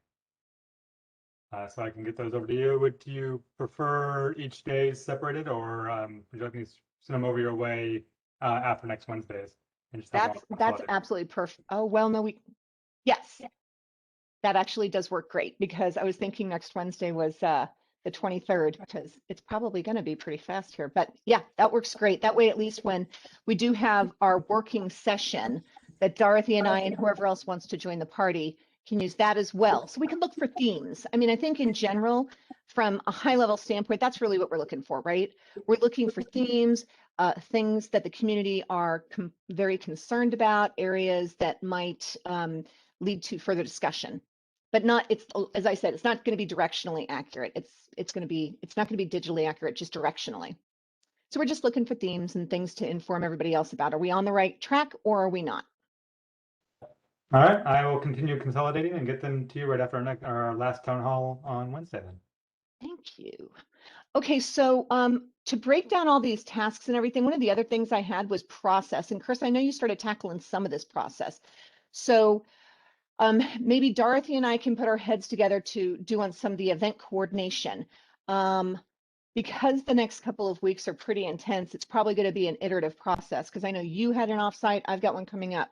Speaker 6: So I can get those over to you. Would you prefer each day separated, or would you like me to send them over your way after next Wednesdays? And just have one
Speaker 1: That's
Speaker 6: slotted?
Speaker 1: absolutely perfect. Oh, well, no, yes, that actually does work great, because I was thinking next Wednesday was the 23rd, because it's probably going to be pretty fast here. But yeah, that works great. That way, at least when we do have our working session, that Dorothy and I and whoever else wants to join the party can use that as well. So we can look for themes. I mean, I think in general, from a high level standpoint, that's really what we're looking for, right? We're looking for themes, things that the community are very concerned about, areas that might lead to further discussion. But not, it's, as I said, it's not going to be directionally accurate. It's not going to be digitally accurate, just directionally. So we're just looking for themes and things to inform everybody else about. Are we on the right track, or are we not?
Speaker 6: All right, I will continue consolidating and get them to you right after our last town hall on Wednesday then.
Speaker 1: Thank you. Okay, so to break down all these tasks and everything, one of the other things I had was process. And Chris, I know you started tackling some of this process. So maybe Dorothy and I can put our heads together to do on some of the event coordination. Because the next couple of weeks are pretty intense, it's probably going to be an iterative process, because I know you had an offsite, I've got one coming up.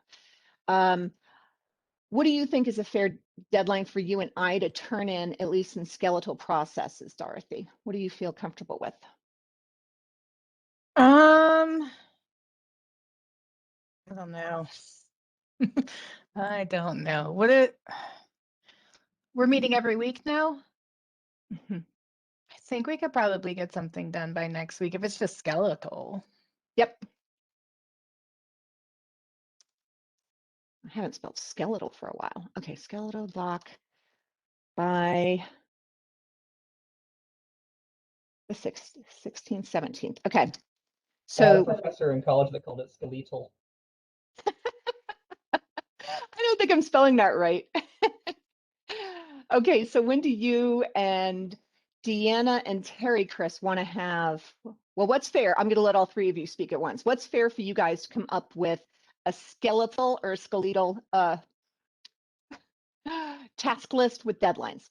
Speaker 1: What do you think is a fair deadline for you and I to turn in, at least in skeletal processes, Dorothy? What do you feel comfortable with?
Speaker 2: I don't know. I don't know. We're meeting every week now.
Speaker 1: Mhm.
Speaker 2: I think we could probably get something done by next week if it's just skeletal.
Speaker 1: Yep. I haven't spelled skeletal for a while. Okay, skeletal block by the 16th, 17th. Okay.
Speaker 3: I had a
Speaker 1: So
Speaker 3: professor in college that called it skeletal.
Speaker 1: I don't think I'm spelling that right. Okay, so when do you and Deanna and Terry, Chris, want to have, well, what's fair? I'm going to let all three of you speak at once. What's fair for you guys to come up with a skeletal or a skeletal task list with deadlines?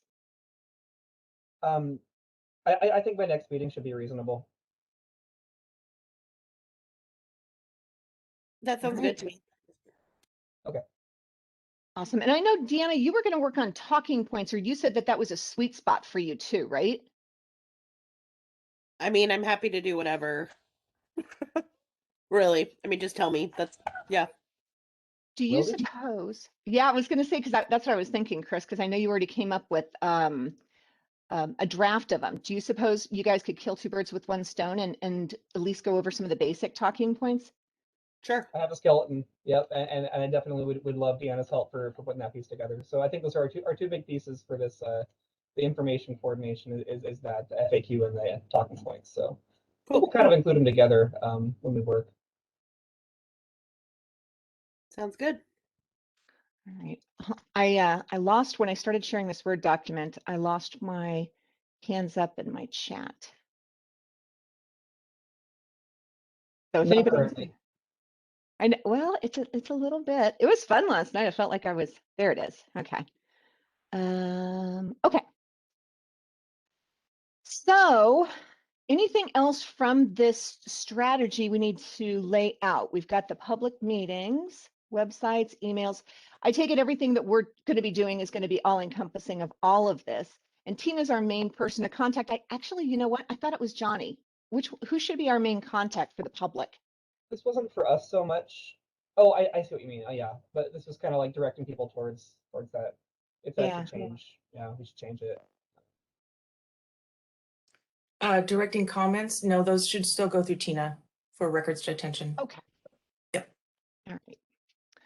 Speaker 3: I think my next meeting should be reasonable.
Speaker 8: That sounds
Speaker 1: Alright.
Speaker 8: good to me.
Speaker 3: Okay.
Speaker 1: Awesome. And I know, Deanna, you were going to work on talking points, or you said that that was a sweet spot for you too, right?
Speaker 8: I mean, I'm happy to do whatever. Really. I mean, just tell me. Yeah.
Speaker 1: Do you
Speaker 3: Will do.
Speaker 1: suppose? Yeah, I was going to say, because that's what I was thinking, Chris, because I know you already came up with a draft of them. Do you suppose you guys could kill two birds with one stone and at least go over some of the basic talking points?
Speaker 8: Sure.
Speaker 3: I have a skeleton. Yep, and I definitely would love Deanna's help for putting that piece together. So I think those are our two big pieces for this. The information coordination is that the FAQ and the talking points. So we'll kind of include them together when we work.
Speaker 8: Sounds good.
Speaker 1: All right. I lost when I started sharing this Word document. I lost my hands up in my chat. So if
Speaker 3: Not
Speaker 1: anybody,
Speaker 3: currently.
Speaker 1: I know, well, it's a little bit. It was fun last night. I felt like I was there. It is. Okay. Okay. So anything else from this strategy we need to lay out? We've got the public meetings, websites, emails. I take it everything that we're going to be doing is going to be all encompassing of all of this. And Tina's our main person to contact. Actually, you know what? I thought it was Johnny. Who should be our main contact for the public?
Speaker 3: This wasn't for us so much. Oh, I see what you mean. Oh, yeah, but this was kind of like directing people towards that. If that
Speaker 1: Yeah.
Speaker 3: should change, yeah, we should change it.
Speaker 7: Directing comments, no, those should still go through Tina for records detention.
Speaker 1: Okay.
Speaker 7: Yep.
Speaker 1: All right.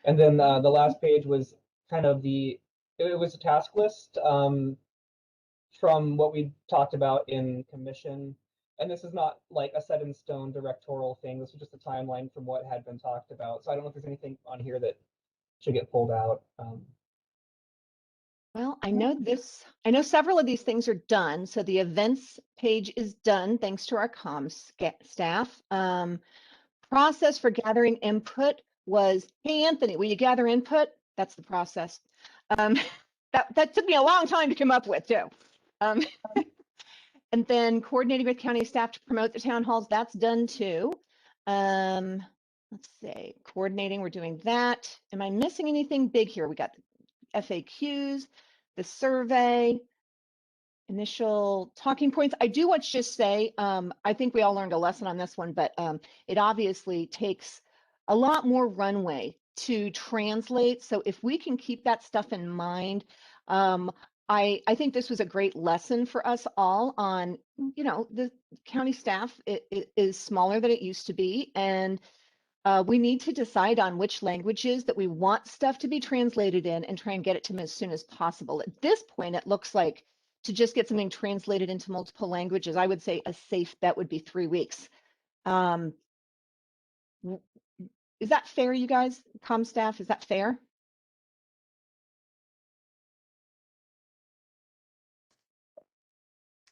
Speaker 3: And then the last page was kind of it was a task list from what we talked about in commission. And this is not like a set in stone directorial thing. This was just a timeline from what had been talked about. So I don't know if there's anything on here that should get pulled out.
Speaker 1: Well, I know several of these things are done. So the events page is done thanks to our comms staff. Process for gathering input was, hey, Anthony, will you gather input? That's the process. That That took me a long time to come up with too. Um, and then coordinating with county staff to promote the town halls, that's done too. Let's see, coordinating, we're doing that. Am I missing anything big here? We got the FAQs, the survey, initial talking points. I do want to just say, I think we all learned a lesson on this one, but it obviously takes a lot more runway to translate. So if we can keep that stuff in mind, I think this was a great lesson for us all on, the county staff it is smaller than it used to be. And we need to decide on which languages that we want stuff to be translated in and try and get it to them as soon as possible. At this point, it looks like to just get something translated into multiple languages, I would say a safe bet would be 3 weeks. Is that fair, you guys? Comm staff, is that fair?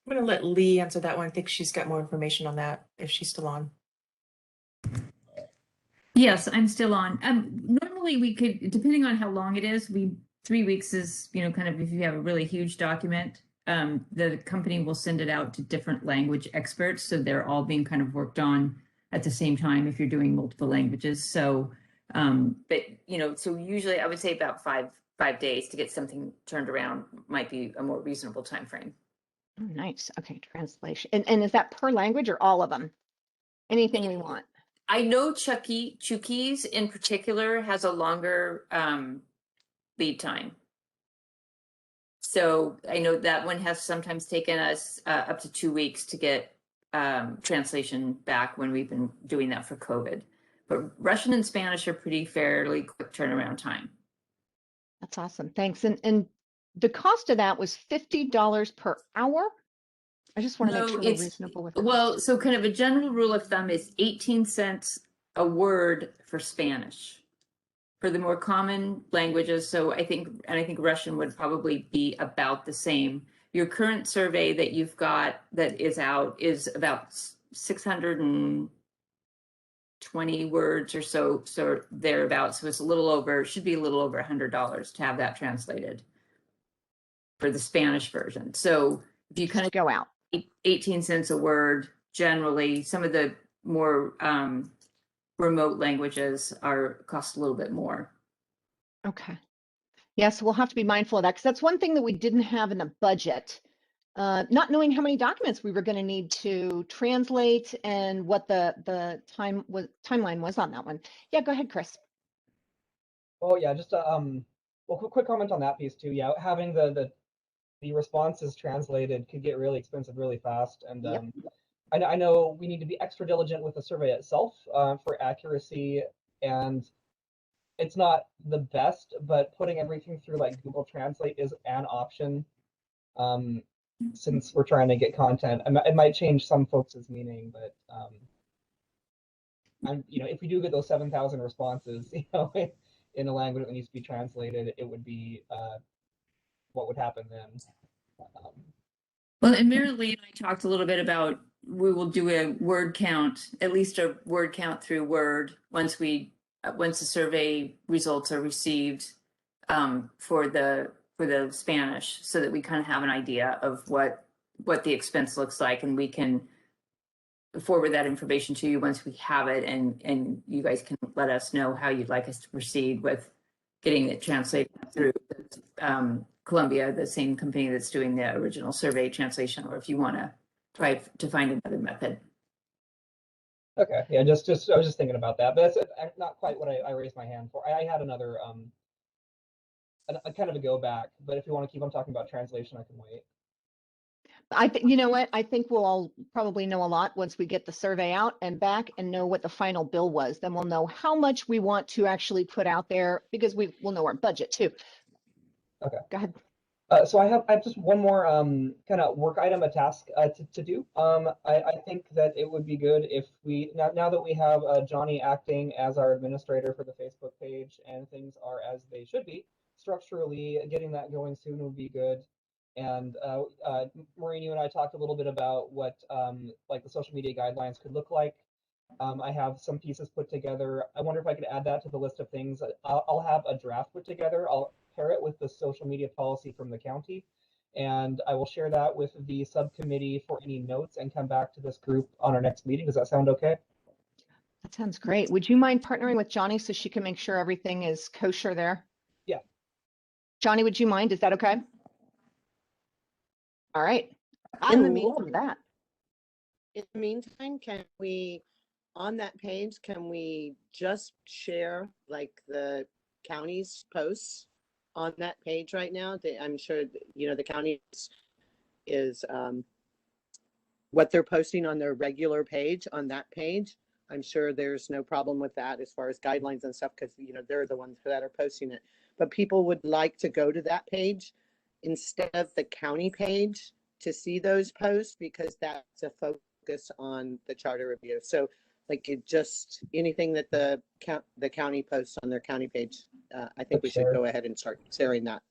Speaker 7: I'm going to let Lee answer that one. I think she's got more information on that if she's still on.
Speaker 10: Yes, I'm still on. Normally we could, depending on how long it is, 3 weeks is, kind of if you have a really huge document, the company will send it out to different language experts. So they're all being kind of worked on at the same time if you're doing multiple languages. So, but so usually I would say about five days to get something turned around might be a more reasonable time frame.
Speaker 1: Oh, nice. Okay, translation. And is that per language or all of them? Anything we want?
Speaker 10: I know Chuki's in particular has a longer lead time. So I know that one has sometimes taken us up to 2 weeks to get translation back when we've been doing that for COVID. But Russian and Spanish are pretty fairly quick turnaround time.
Speaker 1: That's awesome. Thanks. And the cost of that was $50 per hour. I just want to make sure we're reasonable with that.
Speaker 10: Well, so kind of a general rule of thumb is 18 cents a word for Spanish. For the more common languages, so I think Russian would probably be about the same. Your current survey that you've got that is out is about 620 words or so thereabouts. So it's should be a little over $100 to have that translated for the Spanish version. So if you kind of
Speaker 1: go out
Speaker 10: 18 cents a word, generally, some of the more remote languages cost a little bit more.
Speaker 1: Okay. Yes, we'll have to be mindful of that because that's one thing that we didn't have in the budget. Not knowing how many documents we were going to need to translate and what the timeline was on that one. Yeah, go ahead, Chris.
Speaker 3: Oh yeah, just quick comment on that piece too. Yeah, having the responses translated could get really expensive really fast, and
Speaker 1: Yep.
Speaker 3: I know we need to be extra diligent with the survey itself for accuracy, and it's not the best, but putting everything through like Google Translate is an option. Since we're trying to get content, it might change some folks' meaning, but if we do get those 7,000 responses, in a language that needs to be translated, it would be what would happen then.
Speaker 10: Well, and Mary Lee and I talked a little bit about we will do a word count, at least a word count through Word once the survey results are received for the Spanish, so that we kind of have an idea of what the expense looks like, and we can forward that information to you once we have it, and you guys can let us know how you'd like us to proceed with getting it translated through Columbia, the same company that's doing the original survey translation, or if you want to try to find another method.
Speaker 3: Okay, yeah, just I was just thinking about that, but that's not quite what I raised my hand for. I had another a kind of a go back, but if you want to keep on talking about translation, I can wait.
Speaker 1: I think, you know what? I think we'll all probably know a lot once we get the survey out and back and know what the final bill was. Then we'll know how much we want to actually put out there because we will know our budget too.
Speaker 3: Okay.
Speaker 1: Go ahead.
Speaker 3: So I have just one more kind of work item, a task to do. I think that it would be good if we now that we have Johnny acting as our administrator for the Facebook page and things are as they should be structurally, getting that going soon would be good. And Maureen, you and I talked a little bit about what like the social media guidelines could look like. I have some pieces put together. I wonder if I could add that to the list of things. I'll have a draft put together. I'll pair it with the social media policy from the county, and I will share that with the subcommittee for any notes and come back to this group on our next meeting. Does that sound okay?
Speaker 1: That sounds great. Would you mind partnering with Johnny so she can make sure everything is kosher there?
Speaker 3: Yeah.
Speaker 1: Johnny, would you mind? Is that okay? All right. I
Speaker 4: In the
Speaker 1: love that.
Speaker 4: In the meantime, can we, on that page, can we just share like the county's posts on that page right now? I'm sure, you know, the county is what they're posting on their regular page on that page. I'm sure there's no problem with that as far as guidelines and stuff, because, you know, they're the ones that are posting it. But people would like to go to that page instead of the county page to see those posts, because that's a focus on the charter review. So like it just anything that the county posts on their county page, I think we should go ahead and start sharing that.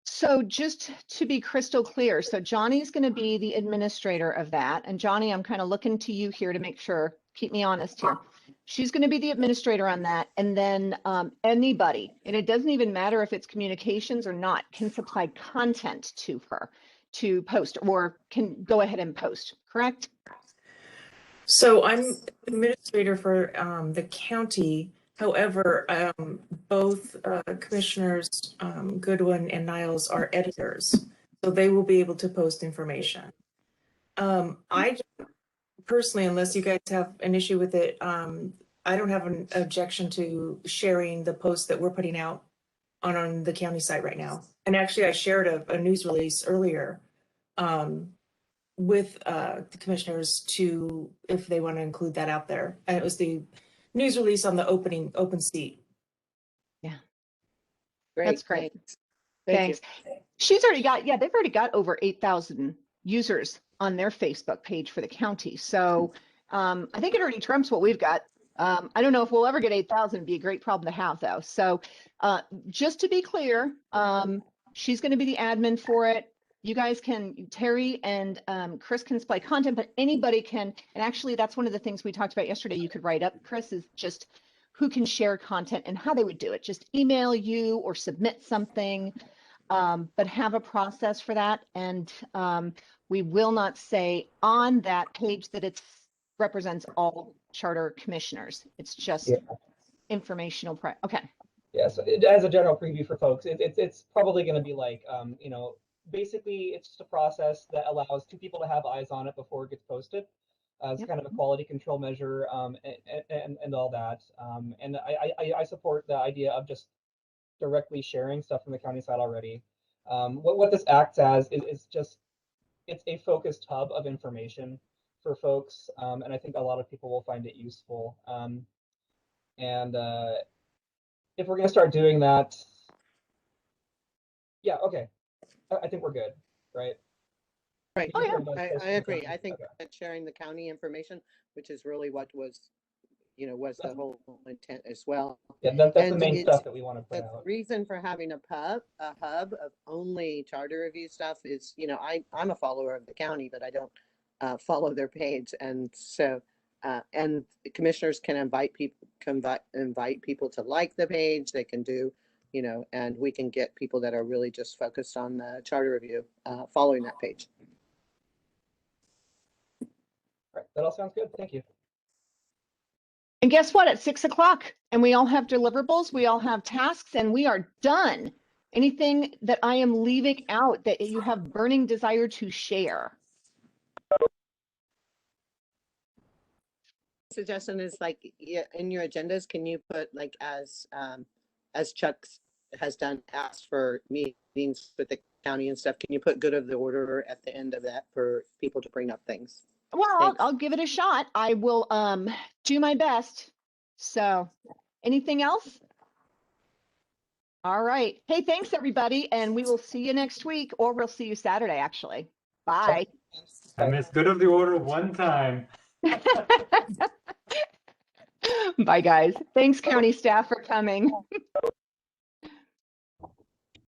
Speaker 1: So just to be crystal clear, so Johnny's going to be the administrator of that. And Johnny, I'm kind of looking to you here to make sure, keep me honest here. She's going to be the administrator on that. And then anybody, and it doesn't even matter if it's communications or not, can supply content to her to post or can go ahead and post, correct?
Speaker 7: So I'm administrator for the county. However, both commissioners Goodwin and Niles are editors, so they will be able to post information. I personally, unless you guys have an issue with it, I don't have an objection to sharing the posts that we're putting out on the county site right now. And actually, I shared a news release earlier with the commissioners to, if they want to include that out there. And it was the news release on the open seat.
Speaker 1: Yeah.
Speaker 4: Great.
Speaker 1: That's great.
Speaker 4: Thanks.
Speaker 1: She's already got, yeah, they've already got over 8,000 users on their Facebook page for the county. So I think it already trumps what we've got. I don't know if we'll ever get 8,000. It'd be a great problem to have though. So just to be clear, she's going to be the admin for it. You guys can, Terry and Chris can supply content, but anybody can, and actually that's one of the things we talked about yesterday. You could write up, Chris, is just who can share content and how they would do it. Just email you or submit something. But have a process for that. And we will not say on that page that it represents all charter commissioners. It's just informational. Okay.
Speaker 3: Yeah, so as a general preview for folks, it's probably going to be like, you know, basically it's just a process that allows two people to have eyes on it before it gets posted. It's kind of a quality control measure and all that. And I support the idea of just directly sharing stuff from the county side already. What this acts as is just, it's a focused hub of information for folks. And I think a lot of people will find it useful. And if we're going to start doing that, yeah, okay. I think we're good, right?
Speaker 4: Right.
Speaker 1: Oh, yeah.
Speaker 4: I agree. I think that sharing the county information, which is really what was, you know, was the whole intent as well.
Speaker 3: Yeah, that's the main stuff that we want to put out.
Speaker 4: The reason for having a hub of only charter review stuff is, you know, I'm a follower of the county, but I don't follow their page. And so, and commissioners can invite people to like the page. They can do, you know, and we can get people that are really just focused on the charter review following that page.
Speaker 3: All right, that all sounds good. Thank you.
Speaker 1: And guess what? At 6 o'clock, and we all have deliverables, we all have tasks, and we are done. Anything that I am leaving out that you have burning desire to share?
Speaker 4: Suggestion is like in your agendas, can you put like as Chuck has done, asked for meetings with the county and stuff, can you put good of the order at the end of that for people to bring up things?
Speaker 1: Well, I'll give it a shot. I will do my best. So anything else? All right. Hey, thanks everybody. And we will see you next week, or we'll see you Saturday, actually. Bye.
Speaker 6: I missed good of the order one time.
Speaker 1: Bye, guys. Thanks, county staff, for coming.